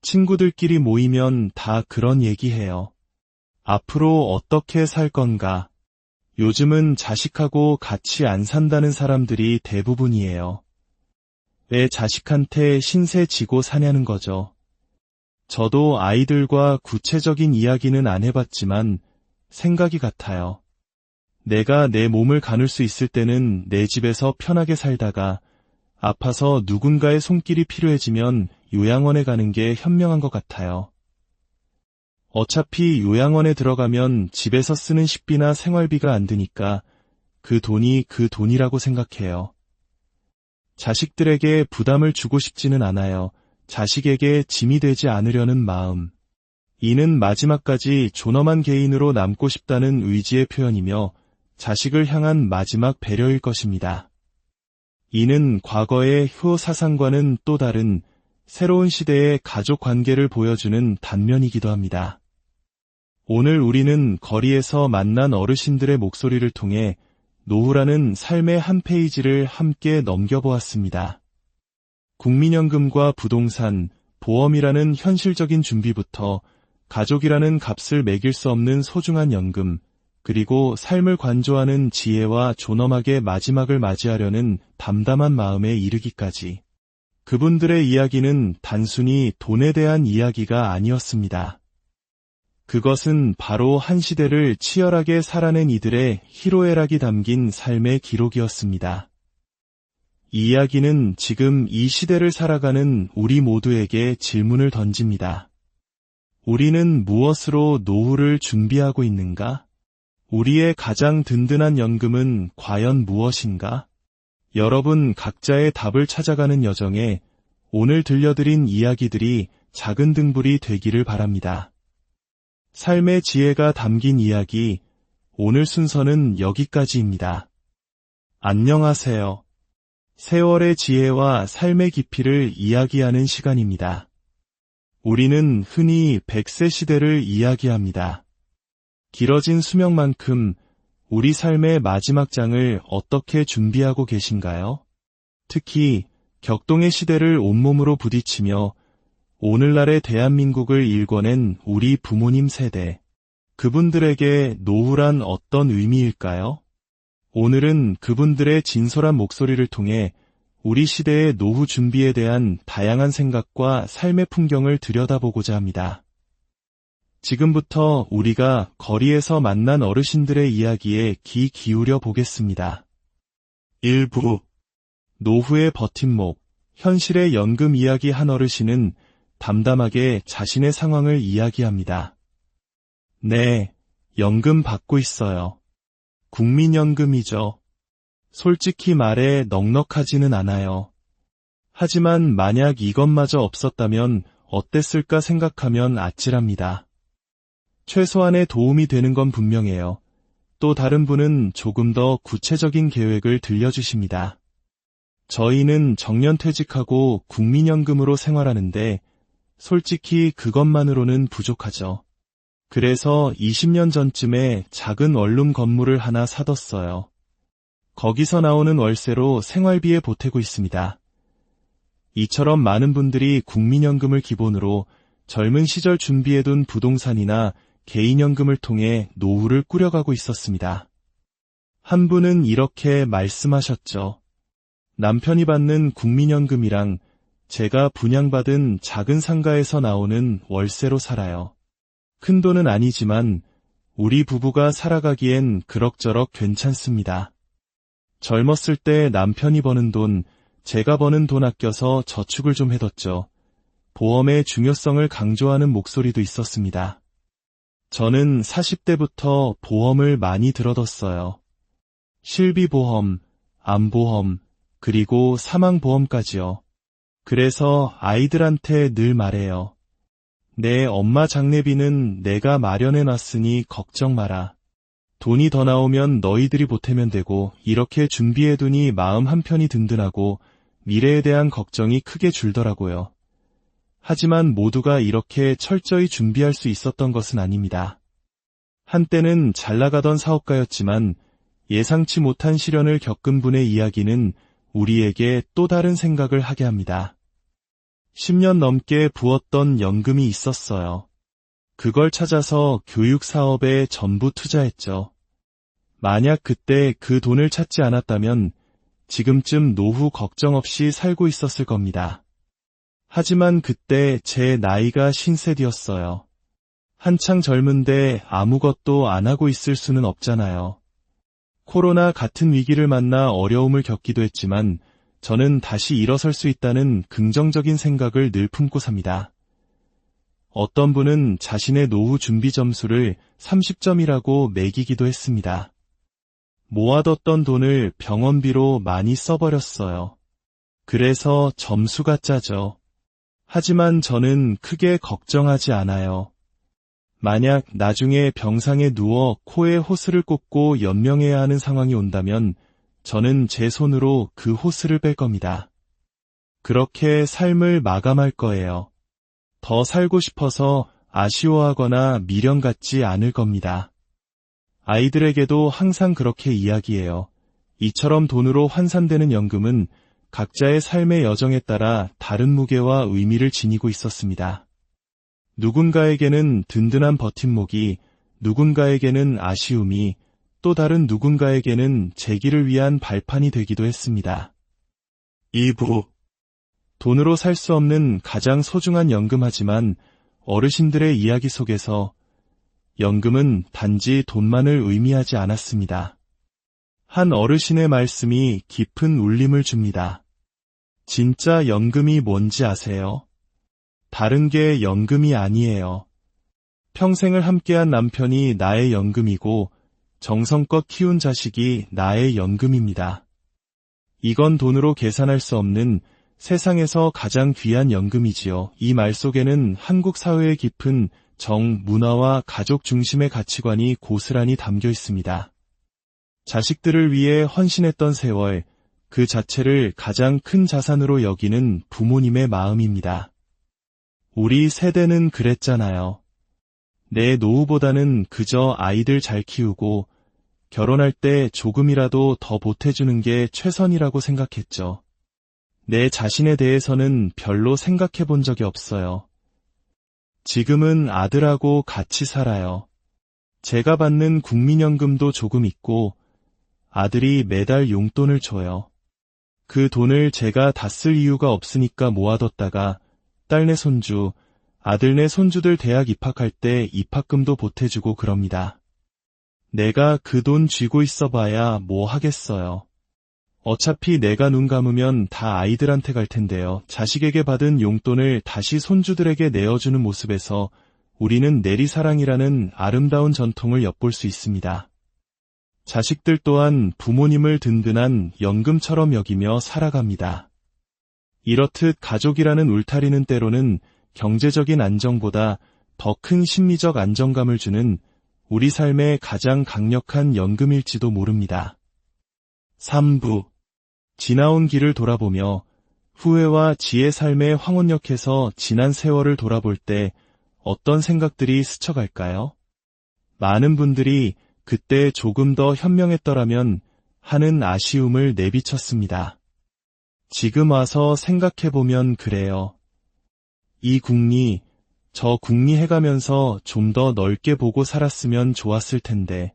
친구들끼리 모이면 다 그런 얘기해요. 앞으로 어떻게 살 건가? 요즘은 자식하고 같이 안 산다는 사람들이 대부분이에요. 왜 자식한테 신세 지고 사냐는 거죠. 저도 아이들과 구체적인 이야기는 안 해봤지만 생각이 같아요. 내가 내 몸을 가눌 수 있을 때는 내 집에서 편하게 살다가 아파서 누군가의 손길이 필요해지면 요양원에 가는 게 현명한 것 같아요. 어차피 요양원에 들어가면 집에서 쓰는 식비나 생활비가 안 드니까 그 돈이 그 돈이라고 생각해요. 자식들에게 부담을 주고 싶지는 않아요. 자식에게 짐이 되지 않으려는 마음. 이는 마지막까지 존엄한 개인으로 남고 싶다는 의지의 표현이며 자식을 향한 마지막 배려일 것입니다. 이는 과거의 효 사상과는 또 다른 새로운 시대의 가족 관계를 보여주는 단면이기도 합니다. 오늘 우리는 거리에서 만난 어르신들의 목소리를 통해 노후라는 삶의 한 페이지를 함께 넘겨보았습니다. 국민연금과 부동산, 보험이라는 현실적인 준비부터 가족이라는 값을 매길 수 없는 소중한 연금, 그리고 삶을 관조하는 지혜와 존엄하게 마지막을 맞이하려는 담담한 마음에 이르기까지. 그분들의 이야기는 단순히 돈에 대한 이야기가 아니었습니다. 그것은 바로 한 시대를 치열하게 살아낸 이들의 희로애락이 담긴 삶의 기록이었습니다. 이 이야기는 지금 이 시대를 살아가는 우리 모두에게 질문을 던집니다. 우리는 무엇으로 노후를 준비하고 있는가? 우리의 가장 든든한 연금은 과연 무엇인가? 여러분 각자의 답을 찾아가는 여정에 오늘 들려드린 이야기들이 작은 등불이 되기를 바랍니다. 삶의 지혜가 담긴 이야기, 오늘 순서는 여기까지입니다. 안녕하세요. 세월의 지혜와 삶의 깊이를 이야기하는 시간입니다. 우리는 흔히 100세 시대를 이야기합니다. 길어진 수명만큼 우리 삶의 마지막 장을 어떻게 준비하고 계신가요? 특히 격동의 시대를 온몸으로 부딪히며 오늘날의 대한민국을 일궈낸 우리 부모님 세대, 그분들에게 노후란 어떤 의미일까요? 오늘은 그분들의 진솔한 목소리를 통해 우리 시대의 노후 준비에 대한 다양한 생각과 삶의 풍경을 들여다보고자 합니다. 지금부터 우리가 거리에서 만난 어르신들의 이야기에 귀 기울여 보겠습니다. 1부 노후의 버팀목, 현실의 연금 이야기. 한 어르신은 담담하게 자신의 상황을 이야기합니다. 네, 연금 받고 있어요. 국민연금이죠. 솔직히 말해 넉넉하지는 않아요. 하지만 만약 이것마저 없었다면 어땠을까 생각하면 아찔합니다. 최소한의 도움이 되는 건 분명해요. 또 다른 분은 조금 더 구체적인 계획을 들려주십니다. 저희는 정년퇴직하고 국민연금으로 생활하는데 솔직히 그것만으로는 부족하죠. 그래서 20년 전쯤에 작은 원룸 건물을 하나 사뒀어요. 거기서 나오는 월세로 생활비에 보태고 있습니다. 이처럼 많은 분들이 국민연금을 기본으로 젊은 시절 준비해둔 부동산이나 개인연금을 통해 노후를 꾸려가고 있었습니다. 한 분은 이렇게 말씀하셨죠. 남편이 받는 국민연금이랑 제가 분양받은 작은 상가에서 나오는 월세로 살아요. 큰 돈은 아니지만 우리 부부가 살아가기엔 그럭저럭 괜찮습니다. 젊었을 때 남편이 버는 돈, 제가 버는 돈 아껴서 저축을 좀 해뒀죠. 보험의 중요성을 강조하는 목소리도 있었습니다. 저는 40대부터 보험을 많이 들어뒀어요. 실비보험, 암보험, 그리고 사망보험까지요. 그래서 아이들한테 늘 말해요. 내 엄마 장례비는 내가 마련해놨으니 걱정 마라. 돈이 더 나오면 너희들이 보태면 되고 이렇게 준비해두니 마음 한편이 든든하고 미래에 대한 걱정이 크게 줄더라고요. 하지만 모두가 이렇게 철저히 준비할 수 있었던 것은 아닙니다. 한때는 잘나가던 사업가였지만 예상치 못한 시련을 겪은 분의 이야기는 우리에게 또 다른 생각을 하게 합니다. 10년 넘게 부었던 연금이 있었어요. 그걸 찾아서 교육 사업에 전부 투자했죠. 만약 그때 그 돈을 찾지 않았다면 지금쯤 노후 걱정 없이 살고 있었을 겁니다. 하지만 그때 제 나이가 50세였어요. 한창 젊은데 아무것도 안 하고 있을 수는 없잖아요. 코로나 같은 위기를 만나 어려움을 겪기도 했지만 저는 다시 일어설 수 있다는 긍정적인 생각을 늘 품고 삽니다. 어떤 분은 자신의 노후 준비 점수를 30점이라고 매기기도 했습니다. 모아뒀던 돈을 병원비로 많이 써버렸어요. 그래서 점수가 짜죠. 하지만 저는 크게 걱정하지 않아요. 만약 나중에 병상에 누워 코에 호스를 꽂고 연명해야 하는 상황이 온다면 저는 제 손으로 그 호스를 뺄 겁니다. 그렇게 삶을 마감할 거예요. 더 살고 싶어서 아쉬워하거나 미련 갖지 않을 겁니다. 아이들에게도 항상 그렇게 이야기해요. 이처럼 돈으로 환산되는 연금은 각자의 삶의 여정에 따라 다른 무게와 의미를 지니고 있었습니다. 누군가에게는 든든한 버팀목이, 누군가에게는 아쉬움이, 또 다른 누군가에게는 재기를 위한 발판이 되기도 했습니다. 2부. 돈으로 살 수 없는 가장 소중한 연금하지만 어르신들의 이야기 속에서 연금은 단지 돈만을 의미하지 않았습니다. 한 어르신의 말씀이 깊은 울림을 줍니다. 진짜 연금이 뭔지 아세요? 다른 게 연금이 아니에요. 평생을 함께한 남편이 나의 연금이고 정성껏 키운 자식이 나의 연금입니다. 이건 돈으로 계산할 수 없는 세상에서 가장 귀한 연금이지요. 이 말 속에는 한국 사회의 깊은 정, 문화와 가족 중심의 가치관이 고스란히 담겨 있습니다. 자식들을 위해 헌신했던 세월, 그 자체를 가장 큰 자산으로 여기는 부모님의 마음입니다. 우리 세대는 그랬잖아요. 내 노후보다는 그저 아이들 잘 키우고 결혼할 때 조금이라도 더 보태주는 게 최선이라고 생각했죠. 내 자신에 대해서는 별로 생각해 본 적이 없어요. 지금은 아들하고 같이 살아요. 제가 받는 국민연금도 조금 있고 아들이 매달 용돈을 줘요. 그 돈을 제가 다 쓸 이유가 없으니까 모아뒀다가 딸네 손주, 아들네 손주들 대학 입학할 때 입학금도 보태주고 그럽니다. 내가 그 돈 쥐고 있어봐야 뭐 하겠어요. 어차피 내가 눈 감으면 다 아이들한테 갈 텐데요. 자식에게 받은 용돈을 다시 손주들에게 내어주는 모습에서 우리는 내리사랑이라는 아름다운 전통을 엿볼 수 있습니다. 자식들 또한 부모님을 든든한 연금처럼 여기며 살아갑니다. 이렇듯 가족이라는 울타리는 때로는 경제적인 안정보다 더 큰 심리적 안정감을 주는 우리 삶의 가장 강력한 연금일지도 모릅니다. 3부. 지나온 길을 돌아보며 후회와 지혜 삶의 황혼역에서 지난 세월을 돌아볼 때 어떤 생각들이 스쳐갈까요? 많은 분들이 그때 조금 더 현명했더라면 하는 아쉬움을 내비쳤습니다. 지금 와서 생각해보면 그래요. 이 궁리, 저 궁리 해가면서 좀 더 넓게 보고 살았으면 좋았을 텐데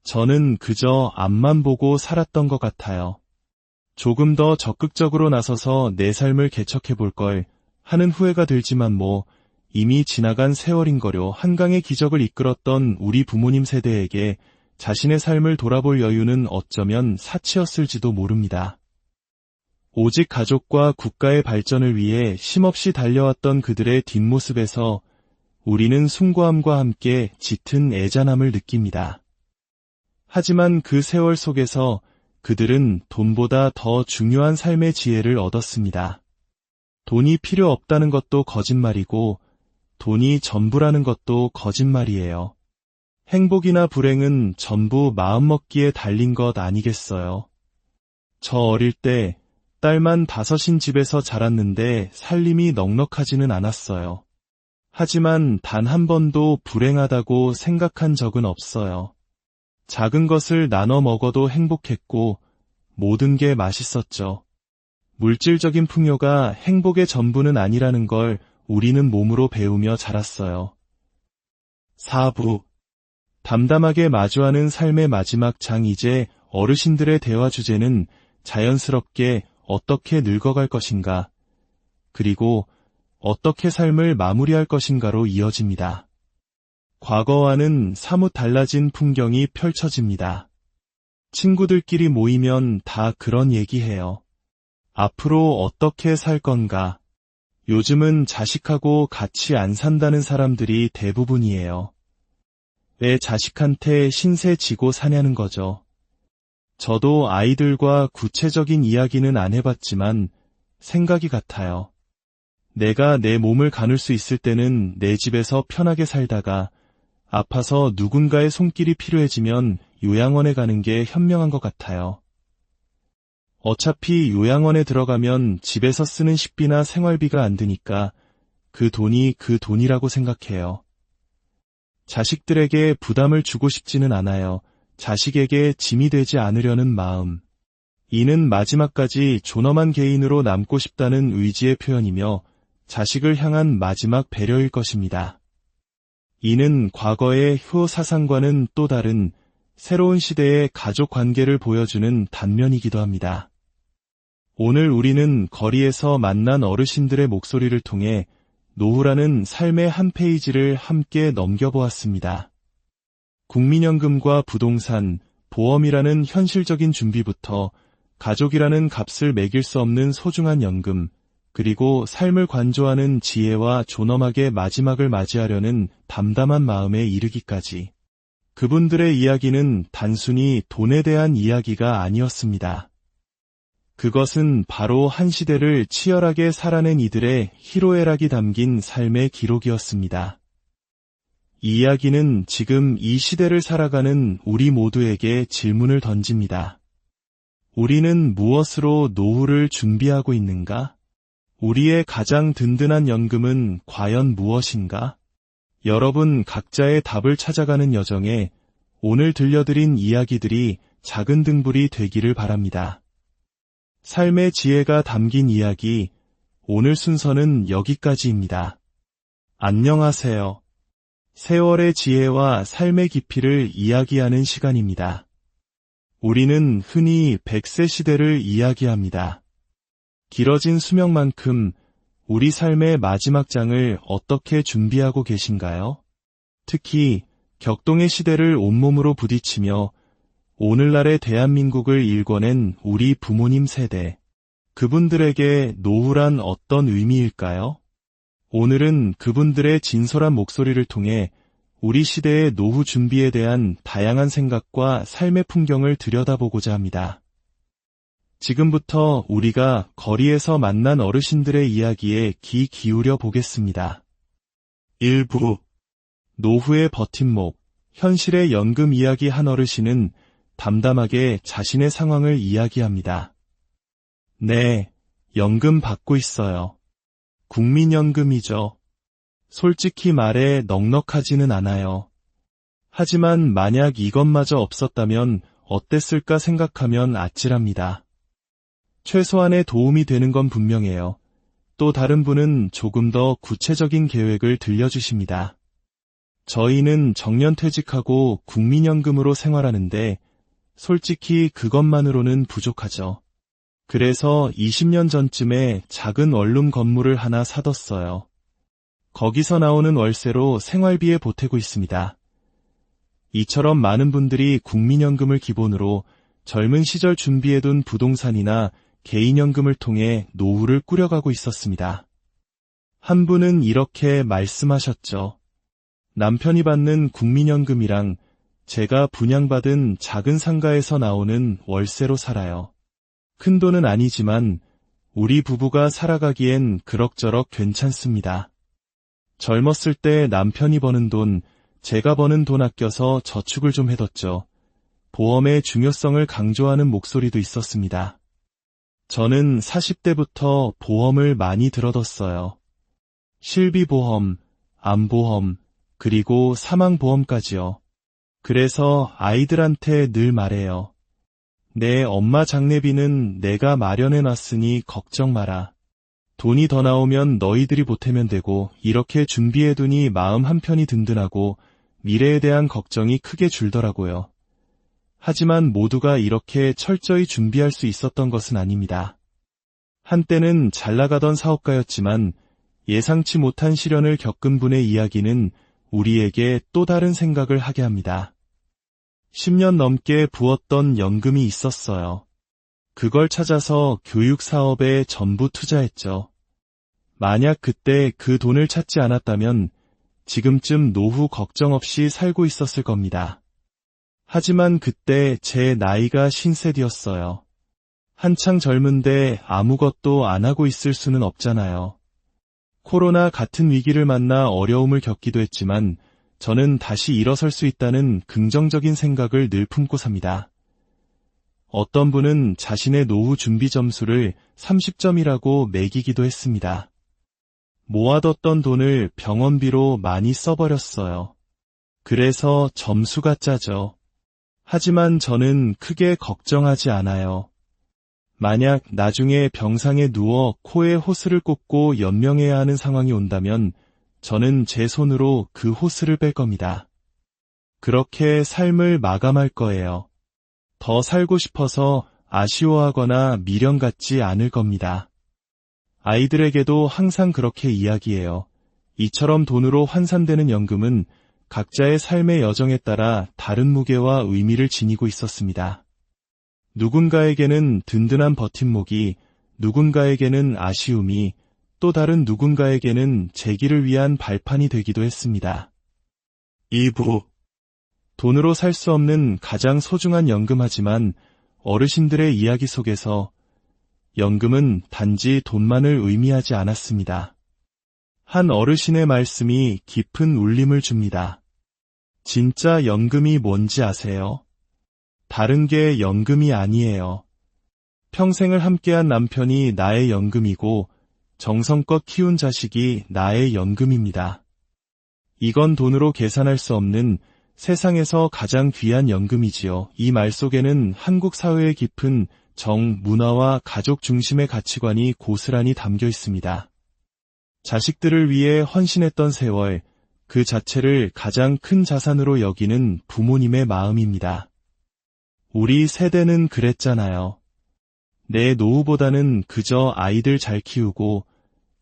저는 그저 앞만 보고 살았던 것 같아요. 조금 더 적극적으로 나서서 내 삶을 개척해볼 걸 하는 후회가 들지만 뭐 이미 지나간 세월인거려. 한강의 기적을 이끌었던 우리 부모님 세대에게 자신의 삶을 돌아볼 여유는 어쩌면 사치였을지도 모릅니다. 오직 가족과 국가의 발전을 위해 쉼없이 달려왔던 그들의 뒷모습에서 우리는 숭고함과 함께 짙은 애잔함을 느낍니다. 하지만 그 세월 속에서 그들은 돈보다 더 중요한 삶의 지혜를 얻었습니다. 돈이 필요 없다는 것도 거짓말이고 돈이 전부라는 것도 거짓말이에요. 행복이나 불행은 전부 마음먹기에 달린 것 아니겠어요? 저 어릴 때 딸만 5인 집에서 자랐는데 살림이 넉넉하지는 않았어요. 하지만 단 한 번도 불행하다고 생각한 적은 없어요. 작은 것을 나눠 먹어도 행복했고 모든 게 맛있었죠. 물질적인 풍요가 행복의 전부는 아니라는 걸 우리는 몸으로 배우며 자랐어요. 4부. 담담하게 마주하는 삶의 마지막 장. 이제 어르신들의 대화 주제는 자연스럽게 어떻게 늙어갈 것인가, 그리고 어떻게 삶을 마무리할 것인가로 이어집니다. 과거와는 사뭇 달라진 풍경이 펼쳐집니다. 친구들끼리 모이면 다 그런 얘기해요. 앞으로 어떻게 살 건가? 요즘은 자식하고 같이 안 산다는 사람들이 대부분이에요. 왜 자식한테 신세 지고 사냐는 거죠. 저도 아이들과 구체적인 이야기는 안 해봤지만 생각이 같아요. 내가 내 몸을 가눌 수 있을 때는 내 집에서 편하게 살다가 아파서 누군가의 손길이 필요해지면 요양원에 가는 게 현명한 것 같아요. 어차피 요양원에 들어가면 집에서 쓰는 식비나 생활비가 안 드니까 그 돈이 그 돈이라고 생각해요. 자식들에게 부담을 주고 싶지는 않아요. 자식에게 짐이 되지 않으려는 마음. 이는 마지막까지 존엄한 개인으로 남고 싶다는 의지의 표현이며 자식을 향한 마지막 배려일 것입니다. 이는 과거의 효 사상과는 또 다른 새로운 시대의 가족 관계를 보여주는 단면이기도 합니다. 오늘 우리는 거리에서 만난 어르신들의 목소리를 통해 노후라는 삶의 한 페이지를 함께 넘겨보았습니다. 국민연금과 부동산, 보험이라는 현실적인 준비부터 가족이라는 값을 매길 수 없는 소중한 연금, 그리고 삶을 관조하는 지혜와 존엄하게 마지막을 맞이하려는 담담한 마음에 이르기까지. 그분들의 이야기는 단순히 돈에 대한 이야기가 아니었습니다. 그것은 바로 한 시대를 치열하게 살아낸 이들의 희로애락이 담긴 삶의 기록이었습니다. 이 이야기는 지금 이 시대를 살아가는 우리 모두에게 질문을 던집니다. 우리는 무엇으로 노후를 준비하고 있는가? 우리의 가장 든든한 연금은 과연 무엇인가? 여러분 각자의 답을 찾아가는 여정에 오늘 들려드린 이야기들이 작은 등불이 되기를 바랍니다. 삶의 지혜가 담긴 이야기, 오늘 순서는 여기까지입니다. 안녕하세요. 세월의 지혜와 삶의 깊이를 이야기하는 시간입니다. 우리는 흔히 100세 시대를 이야기합니다. 길어진 수명만큼 우리 삶의 마지막 장을 어떻게 준비하고 계신가요? 특히 격동의 시대를 온몸으로 부딪히며 오늘날의 대한민국을 일궈낸 우리 부모님 세대, 그분들에게 노후란 어떤 의미일까요? 오늘은 그분들의 진솔한 목소리를 통해 우리 시대의 노후 준비에 대한 다양한 생각과 삶의 풍경을 들여다보고자 합니다. 지금부터 우리가 거리에서 만난 어르신들의 이야기에 귀 기울여 보겠습니다. 1부 노후의 버팀목, 현실의 연금 이야기. 한 어르신은 담담하게 자신의 상황을 이야기합니다. 네, 연금 받고 있어요. 국민연금이죠. 솔직히 말해 넉넉하지는 않아요. 하지만 만약 이것마저 없었다면 어땠을까 생각하면 아찔합니다. 최소한의 도움이 되는 건 분명해요. 또 다른 분은 조금 더 구체적인 계획을 들려주십니다. 저희는 정년퇴직하고 국민연금으로 생활하는데 솔직히 그것만으로는 부족하죠. 그래서 20년 전쯤에 작은 원룸 건물을 하나 사뒀어요. 거기서 나오는 월세로 생활비에 보태고 있습니다. 이처럼 많은 분들이 국민연금을 기본으로 젊은 시절 준비해둔 부동산이나 개인연금을 통해 노후를 꾸려가고 있었습니다. 한 분은 이렇게 말씀하셨죠. 남편이 받는 국민연금이랑 제가 분양받은 작은 상가에서 나오는 월세로 살아요. 큰 돈은 아니지만 우리 부부가 살아가기엔 그럭저럭 괜찮습니다. 젊었을 때 남편이 버는 돈, 제가 버는 돈 아껴서 저축을 좀 해뒀죠. 보험의 중요성을 강조하는 목소리도 있었습니다. 저는 40대부터 보험을 많이 들어뒀어요. 실비보험, 암보험, 그리고 사망보험까지요. 그래서 아이들한테 늘 말해요. 내 엄마 장례비는 내가 마련해놨으니 걱정 마라. 돈이 더 나오면 너희들이 보태면 되고 이렇게 준비해두니 마음 한편이 든든하고 미래에 대한 걱정이 크게 줄더라고요. 하지만 모두가 이렇게 철저히 준비할 수 있었던 것은 아닙니다. 한때는 잘나가던 사업가였지만 예상치 못한 시련을 겪은 분의 이야기는 우리에게 또 다른 생각을 하게 합니다. 10년 넘게 부었던 연금이 있었어요. 그걸 찾아서 교육 사업에 전부 투자했죠. 만약 그때 그 돈을 찾지 않았다면 지금쯤 노후 걱정 없이 살고 있었을 겁니다. 하지만 그때 제 나이가 50세였어요. 한창 젊은데 아무것도 안 하고 있을 수는 없잖아요. 코로나 같은 위기를 만나 어려움을 겪기도 했지만 저는 다시 일어설 수 있다는 긍정적인 생각을 늘 품고 삽니다. 어떤 분은 자신의 노후 준비 점수를 30점이라고 매기기도 했습니다. 모아뒀던 돈을 병원비로 많이 써버렸어요. 그래서 점수가 짜죠. 하지만 저는 크게 걱정하지 않아요. 만약 나중에 병상에 누워 코에 호스를 꽂고 연명해야 하는 상황이 온다면 저는 제 손으로 그 호스를 뺄 겁니다. 그렇게 삶을 마감할 거예요. 더 살고 싶어서 아쉬워하거나 미련 갖지 않을 겁니다. 아이들에게도 항상 그렇게 이야기해요. 이처럼 돈으로 환산되는 연금은 각자의 삶의 여정에 따라 다른 무게와 의미를 지니고 있었습니다. 누군가에게는 든든한 버팀목이, 누군가에게는 아쉬움이, 또 다른 누군가에게는 재기를 위한 발판이 되기도 했습니다. 2부. 돈으로 살 수 없는 가장 소중한 연금하지만 어르신들의 이야기 속에서 연금은 단지 돈만을 의미하지 않았습니다. 한 어르신의 말씀이 깊은 울림을 줍니다. 진짜 연금이 뭔지 아세요? 다른 게 연금이 아니에요. 평생을 함께한 남편이 나의 연금이고 정성껏 키운 자식이 나의 연금입니다. 이건 돈으로 계산할 수 없는 세상에서 가장 귀한 연금이지요. 이 말 속에는 한국 사회의 깊은 정, 문화와 가족 중심의 가치관이 고스란히 담겨 있습니다. 자식들을 위해 헌신했던 세월, 그 자체를 가장 큰 자산으로 여기는 부모님의 마음입니다. 우리 세대는 그랬잖아요. 내 노후보다는 그저 아이들 잘 키우고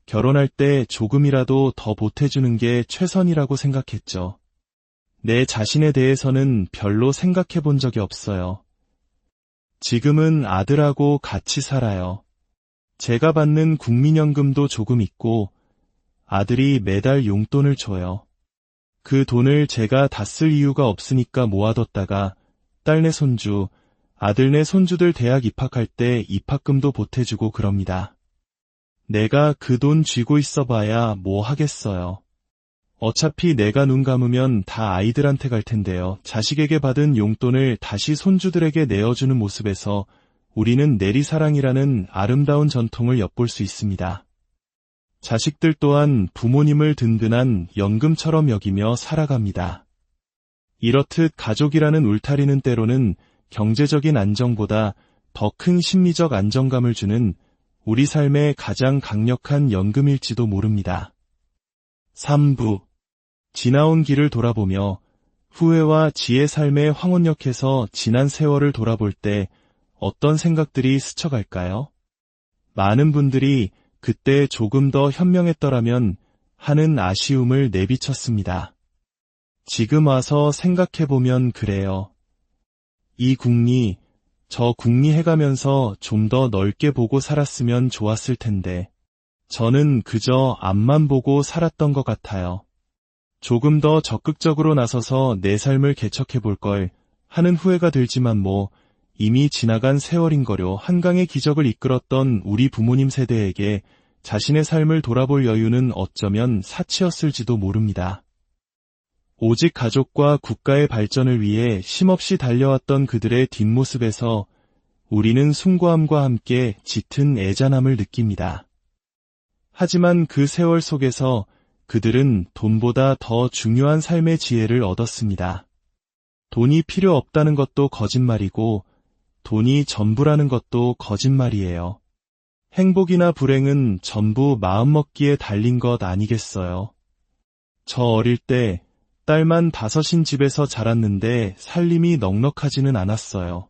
결혼할 때 조금이라도 더 보태주는 게 최선이라고 생각했죠. 내 자신에 대해서는 별로 생각해 본 적이 없어요. 지금은 아들하고 같이 살아요. 제가 받는 국민연금도 조금 있고 아들이 매달 용돈을 줘요. 그 돈을 제가 다 쓸 이유가 없으니까 모아뒀다가 딸네 손주, 아들네 손주들 대학 입학할 때 입학금도 보태주고 그럽니다. 내가 그 돈 쥐고 있어봐야 뭐 하겠어요. 어차피 내가 눈 감으면 다 아이들한테 갈 텐데요. 자식에게 받은 용돈을 다시 손주들에게 내어주는 모습에서 우리는 내리사랑이라는 아름다운 전통을 엿볼 수 있습니다. 자식들 또한 부모님을 든든한 연금처럼 여기며 살아갑니다. 이렇듯 가족이라는 울타리는 때로는 경제적인 안정보다 더 큰 심리적 안정감을 주는 우리 삶의 가장 강력한 연금일지도 모릅니다. 3부. 지나온 길을 돌아보며 후회와 지혜 삶의 황혼역에서 지난 세월을 돌아볼 때 어떤 생각들이 스쳐갈까요? 많은 분들이 그때 조금 더 현명했더라면 하는 아쉬움을 내비쳤습니다. 지금 와서 생각해보면 그래요. 이 궁리, 저 궁리 해가면서 좀 더 넓게 보고 살았으면 좋았을 텐데 저는 그저 앞만 보고 살았던 것 같아요. 조금 더 적극적으로 나서서 내 삶을 개척해볼 걸 하는 후회가 들지만 뭐 이미 지나간 세월인거려. 한강의 기적을 이끌었던 우리 부모님 세대에게 자신의 삶을 돌아볼 여유는 어쩌면 사치였을지도 모릅니다. 오직 가족과 국가의 발전을 위해 쉼없이 달려왔던 그들의 뒷모습에서 우리는 숭고함과 함께 짙은 애잔함을 느낍니다. 하지만 그 세월 속에서 그들은 돈보다 더 중요한 삶의 지혜를 얻었습니다. 돈이 필요 없다는 것도 거짓말이고 돈이 전부라는 것도 거짓말이에요. 행복이나 불행은 전부 마음먹기에 달린 것 아니겠어요? 저 어릴 때 딸만 5인 집에서 자랐는데 살림이 넉넉하지는 않았어요.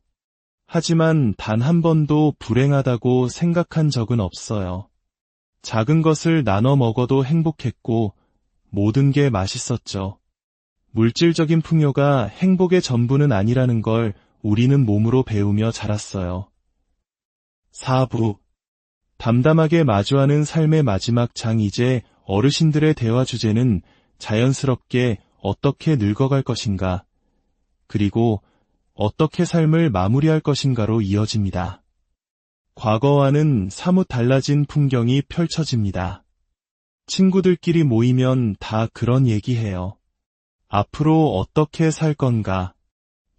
하지만 단 한 번도 불행하다고 생각한 적은 없어요. 작은 것을 나눠 먹어도 행복했고 모든 게 맛있었죠. 물질적인 풍요가 행복의 전부는 아니라는 걸 우리는 몸으로 배우며 자랐어요. 4부. 담담하게 마주하는 삶의 마지막 장. 이제 어르신들의 대화 주제는 자연스럽게 어떻게 늙어갈 것인가, 그리고 어떻게 삶을 마무리할 것인가로 이어집니다. 과거와는 사뭇 달라진 풍경이 펼쳐집니다. 친구들끼리 모이면 다 그런 얘기해요. 앞으로 어떻게 살 건가?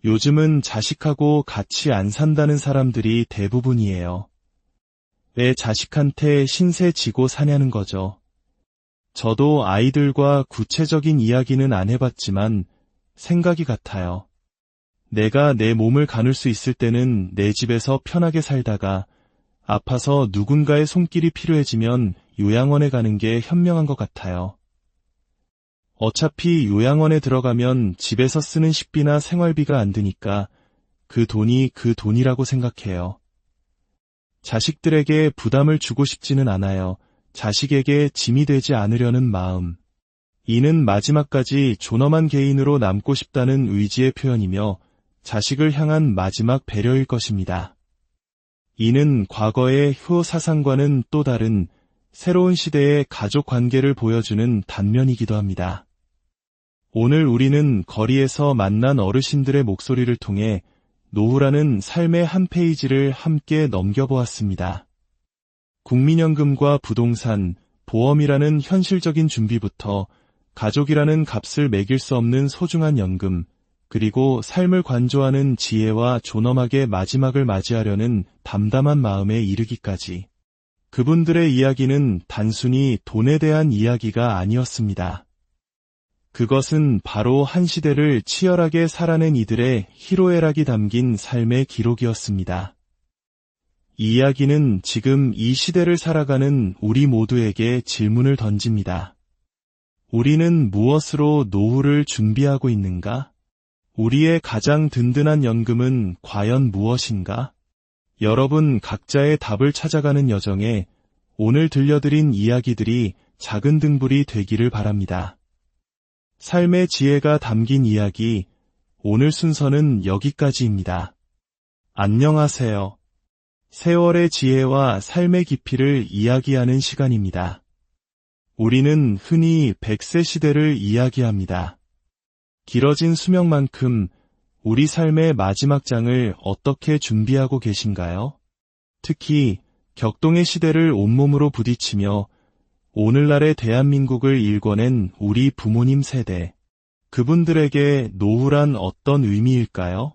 요즘은 자식하고 같이 안 산다는 사람들이 대부분이에요. 왜 자식한테 신세 지고 사냐는 거죠. 저도 아이들과 구체적인 이야기는 안 해봤지만 생각이 같아요. 내가 내 몸을 가눌 수 있을 때는 내 집에서 편하게 살다가 아파서 누군가의 손길이 필요해지면 요양원에 가는 게 현명한 것 같아요. 어차피 요양원에 들어가면 집에서 쓰는 식비나 생활비가 안 드니까 그 돈이 그 돈이라고 생각해요. 자식들에게 부담을 주고 싶지는 않아요. 자식에게 짐이 되지 않으려는 마음. 이는 마지막까지 존엄한 개인으로 남고 싶다는 의지의 표현이며 자식을 향한 마지막 배려일 것입니다. 이는 과거의 효 사상과는 또 다른 새로운 시대의 가족 관계를 보여주는 단면이기도 합니다. 오늘 우리는 거리에서 만난 어르신들의 목소리를 통해 노후라는 삶의 한 페이지를 함께 넘겨보았습니다. 국민연금과 부동산, 보험이라는 현실적인 준비부터 가족이라는 값을 매길 수 없는 소중한 연금, 그리고 삶을 관조하는 지혜와 존엄하게 마지막을 맞이하려는 담담한 마음에 이르기까지. 그분들의 이야기는 단순히 돈에 대한 이야기가 아니었습니다. 그것은 바로 한 시대를 치열하게 살아낸 이들의 희로애락이 담긴 삶의 기록이었습니다. 이 이야기는 지금 이 시대를 살아가는 우리 모두에게 질문을 던집니다. 우리는 무엇으로 노후를 준비하고 있는가? 우리의 가장 든든한 연금은 과연 무엇인가? 여러분 각자의 답을 찾아가는 여정에 오늘 들려드린 이야기들이 작은 등불이 되기를 바랍니다. 삶의 지혜가 담긴 이야기, 오늘 순서는 여기까지입니다. 안녕하세요. 세월의 지혜와 삶의 깊이를 이야기하는 시간입니다. 우리는 흔히 100세 시대를 이야기합니다. 길어진 수명만큼 우리 삶의 마지막 장을 어떻게 준비하고 계신가요? 특히 격동의 시대를 온몸으로 부딪히며 오늘날의 대한민국을 일궈낸 우리 부모님 세대, 그분들에게 노후란 어떤 의미일까요?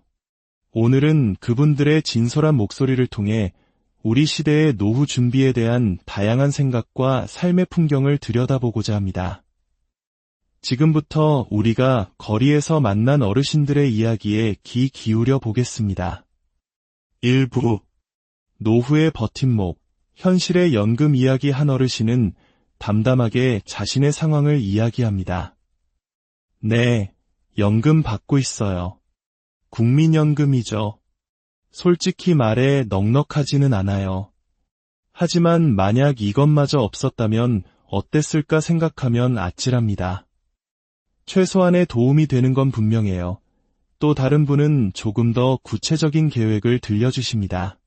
오늘은 그분들의 진솔한 목소리를 통해 우리 시대의 노후 준비에 대한 다양한 생각과 삶의 풍경을 들여다보고자 합니다. 지금부터 우리가 거리에서 만난 어르신들의 이야기에 귀 기울여 보겠습니다. 1부 노후의 버팀목, 현실의 연금 이야기. 한 어르신은 담담하게 자신의 상황을 이야기합니다. 네, 연금 받고 있어요. 국민연금이죠. 솔직히 말해 넉넉하지는 않아요. 하지만 만약 이것마저 없었다면 어땠을까 생각하면 아찔합니다. 최소한의 도움이 되는 건 분명해요. 또 다른 분은 조금 더 구체적인 계획을 들려주십니다.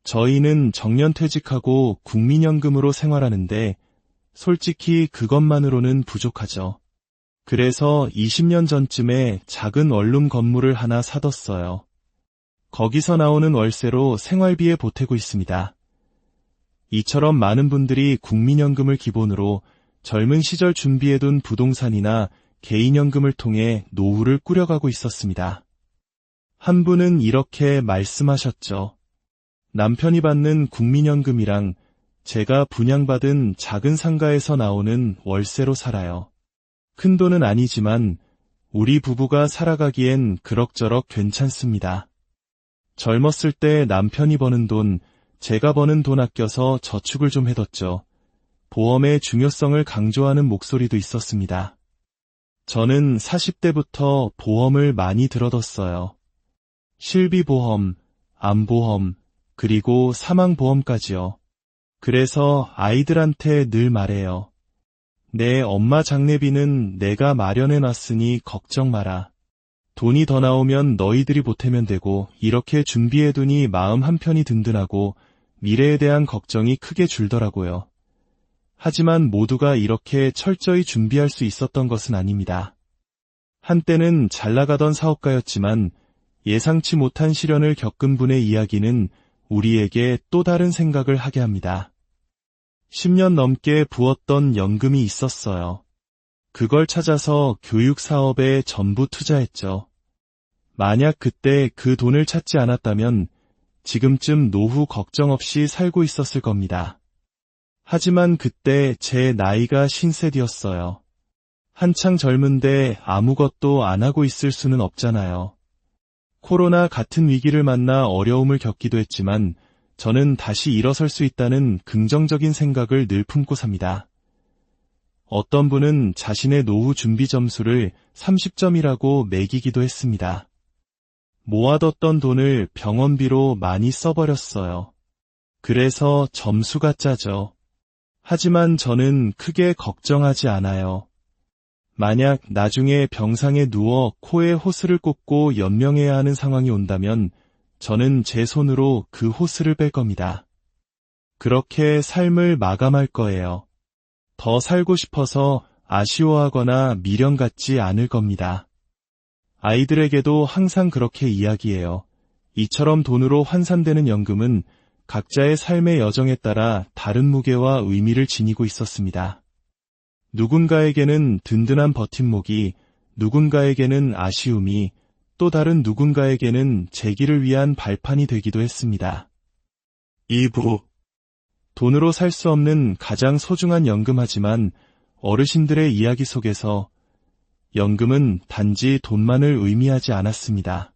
저희는 정년퇴직하고 국민연금으로 생활하는데 솔직히 그것만으로는 부족하죠. 그래서 20년 전쯤에 작은 원룸 건물을 하나 사뒀어요. 거기서 나오는 월세로 생활비에 보태고 있습니다. 이처럼 많은 분들이 국민연금을 기본으로 젊은 시절 준비해둔 부동산이나 개인연금을 통해 노후를 꾸려가고 있었습니다. 한 분은 이렇게 말씀하셨죠. 남편이 받는 국민연금이랑 제가 분양받은 작은 상가에서 나오는 월세로 살아요. 큰 돈은 아니지만 우리 부부가 살아가기엔 그럭저럭 괜찮습니다. 젊었을 때 남편이 버는 돈, 제가 버는 돈 아껴서 저축을 좀 해뒀죠. 보험의 중요성을 강조하는 목소리도 있었습니다. 저는 40대부터 보험을 많이 들어뒀어요. 실비보험, 암보험, 그리고 사망보험까지요. 그래서 아이들한테 늘 말해요. 내 엄마 장례비는 내가 마련해놨으니 걱정 마라. 돈이 더 나오면 너희들이 보태면 되고 이렇게 준비해두니 마음 한편이 든든하고 미래에 대한 걱정이 크게 줄더라고요. 하지만 모두가 이렇게 철저히 준비할 수 있었던 것은 아닙니다. 한때는 잘나가던 사업가였지만 예상치 못한 시련을 겪은 분의 이야기는 우리에게 또 다른 생각을 하게 합니다. 10년 넘게 부었던 연금이 있었어요. 그걸 찾아서 교육 사업에 전부 투자했죠. 만약 그때 그 돈을 찾지 않았다면 지금쯤 노후 걱정 없이 살고 있었을 겁니다. 하지만 그때 제 나이가 50이었어요. 한창 젊은데 아무것도 안 하고 있을 수는 없잖아요. 코로나 같은 위기를 만나 어려움을 겪기도 했지만 저는 다시 일어설 수 있다는 긍정적인 생각을 늘 품고 삽니다. 어떤 분은 자신의 노후 준비 점수를 30점이라고 매기기도 했습니다. 모아뒀던 돈을 병원비로 많이 써버렸어요. 그래서 점수가 짜죠. 하지만 저는 크게 걱정하지 않아요. 만약 나중에 병상에 누워 코에 호스를 꽂고 연명해야 하는 상황이 온다면 저는 제 손으로 그 호스를 뺄 겁니다. 그렇게 삶을 마감할 거예요. 더 살고 싶어서 아쉬워하거나 미련 갖지 않을 겁니다. 아이들에게도 항상 그렇게 이야기해요. 이처럼 돈으로 환산되는 연금은 각자의 삶의 여정에 따라 다른 무게와 의미를 지니고 있었습니다. 누군가에게는 든든한 버팀목이, 누군가에게는 아쉬움이, 또 다른 누군가에게는 재기를 위한 발판이 되기도 했습니다. 2부. 돈으로 살 수 없는 가장 소중한 연금하지만 어르신들의 이야기 속에서 연금은 단지 돈만을 의미하지 않았습니다.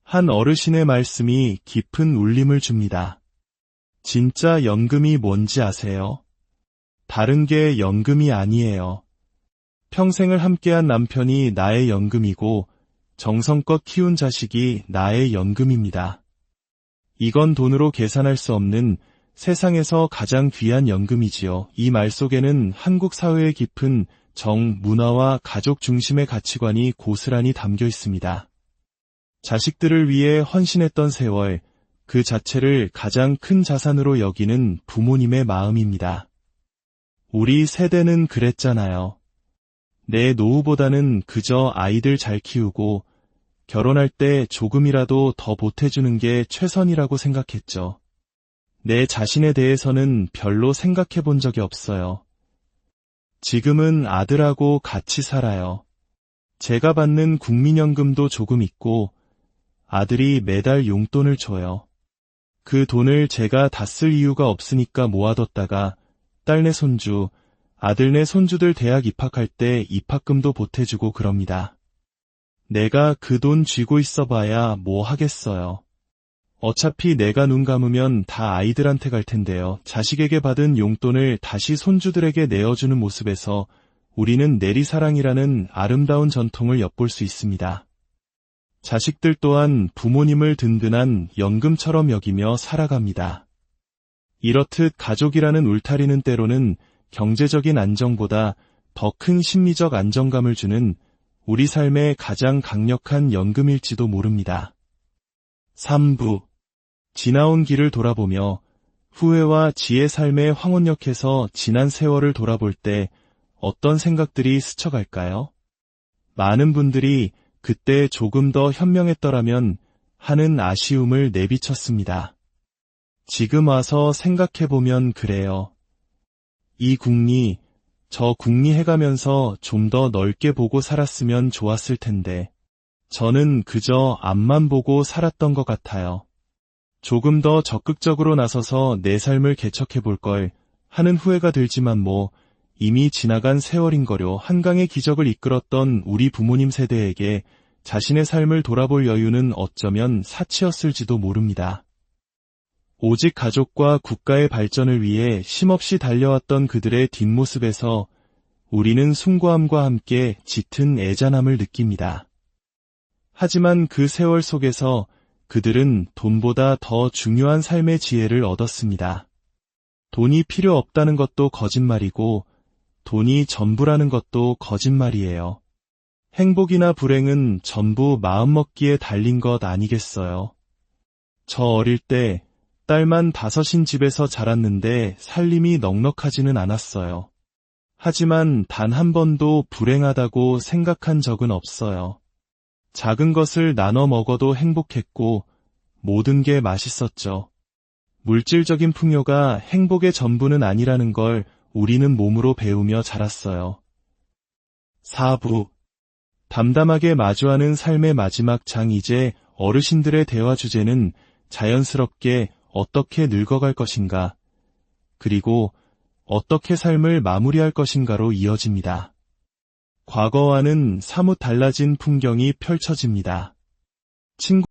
한 어르신의 말씀이 깊은 울림을 줍니다. 진짜 연금이 뭔지 아세요? 다른 게 연금이 아니에요. 평생을 함께한 남편이 나의 연금이고 정성껏 키운 자식이 나의 연금입니다. 이건 돈으로 계산할 수 없는 세상에서 가장 귀한 연금이지요. 이 말 속에는 한국 사회의 깊은 정, 문화와 가족 중심의 가치관이 고스란히 담겨 있습니다. 자식들을 위해 헌신했던 세월, 그 자체를 가장 큰 자산으로 여기는 부모님의 마음입니다. 우리 세대는 그랬잖아요. 내 노후보다는 그저 아이들 잘 키우고 결혼할 때 조금이라도 더 보태주는 게 최선이라고 생각했죠. 내 자신에 대해서는 별로 생각해 본 적이 없어요. 지금은 아들하고 같이 살아요. 제가 받는 국민연금도 조금 있고 아들이 매달 용돈을 줘요. 그 돈을 제가 다 쓸 이유가 없으니까 모아뒀다가 딸네 손주, 아들네 손주들 대학 입학할 때 입학금도 보태주고 그럽니다. 내가 그 돈 쥐고 있어봐야 뭐 하겠어요. 어차피 내가 눈 감으면 다 아이들한테 갈 텐데요. 자식에게 받은 용돈을 다시 손주들에게 내어주는 모습에서 우리는 내리사랑이라는 아름다운 전통을 엿볼 수 있습니다. 자식들 또한 부모님을 든든한 연금처럼 여기며 살아갑니다. 이렇듯 가족이라는 울타리는 때로는 경제적인 안정보다 더 큰 심리적 안정감을 주는 우리 삶의 가장 강력한 연금일지도 모릅니다. 3부. 지나온 길을 돌아보며 후회와 지혜 삶의 황혼역에서 지난 세월을 돌아볼 때 어떤 생각들이 스쳐갈까요? 많은 분들이 그때 조금 더 현명했더라면 하는 아쉬움을 내비쳤습니다. 지금 와서 생각해보면 그래요. 이 궁리, 저 궁리 해가면서 좀 더 넓게 보고 살았으면 좋았을 텐데 저는 그저 앞만 보고 살았던 것 같아요. 조금 더 적극적으로 나서서 내 삶을 개척해볼 걸 하는 후회가 들지만 뭐 이미 지나간 세월인거려. 한강의 기적을 이끌었던 우리 부모님 세대에게 자신의 삶을 돌아볼 여유는 어쩌면 사치였을지도 모릅니다. 오직 가족과 국가의 발전을 위해 쉼없이 달려왔던 그들의 뒷모습에서 우리는 숭고함과 함께 짙은 애잔함을 느낍니다. 하지만 그 세월 속에서 그들은 돈보다 더 중요한 삶의 지혜를 얻었습니다. 돈이 필요 없다는 것도 거짓말이고 돈이 전부라는 것도 거짓말이에요. 행복이나 불행은 전부 마음먹기에 달린 것 아니겠어요? 저 어릴 때 딸만 5인 집에서 자랐는데 살림이 넉넉하지는 않았어요. 하지만 단 한 번도 불행하다고 생각한 적은 없어요. 작은 것을 나눠 먹어도 행복했고 모든 게 맛있었죠. 물질적인 풍요가 행복의 전부는 아니라는 걸 우리는 몸으로 배우며 자랐어요. 4부. 담담하게 마주하는 삶의 마지막 장. 이제 어르신들의 대화 주제는 자연스럽게 어떻게 늙어갈 것인가, 그리고 어떻게 삶을 마무리할 것인가로 이어집니다. 과거와는 사뭇 달라진 풍경이 펼쳐집니다. 친구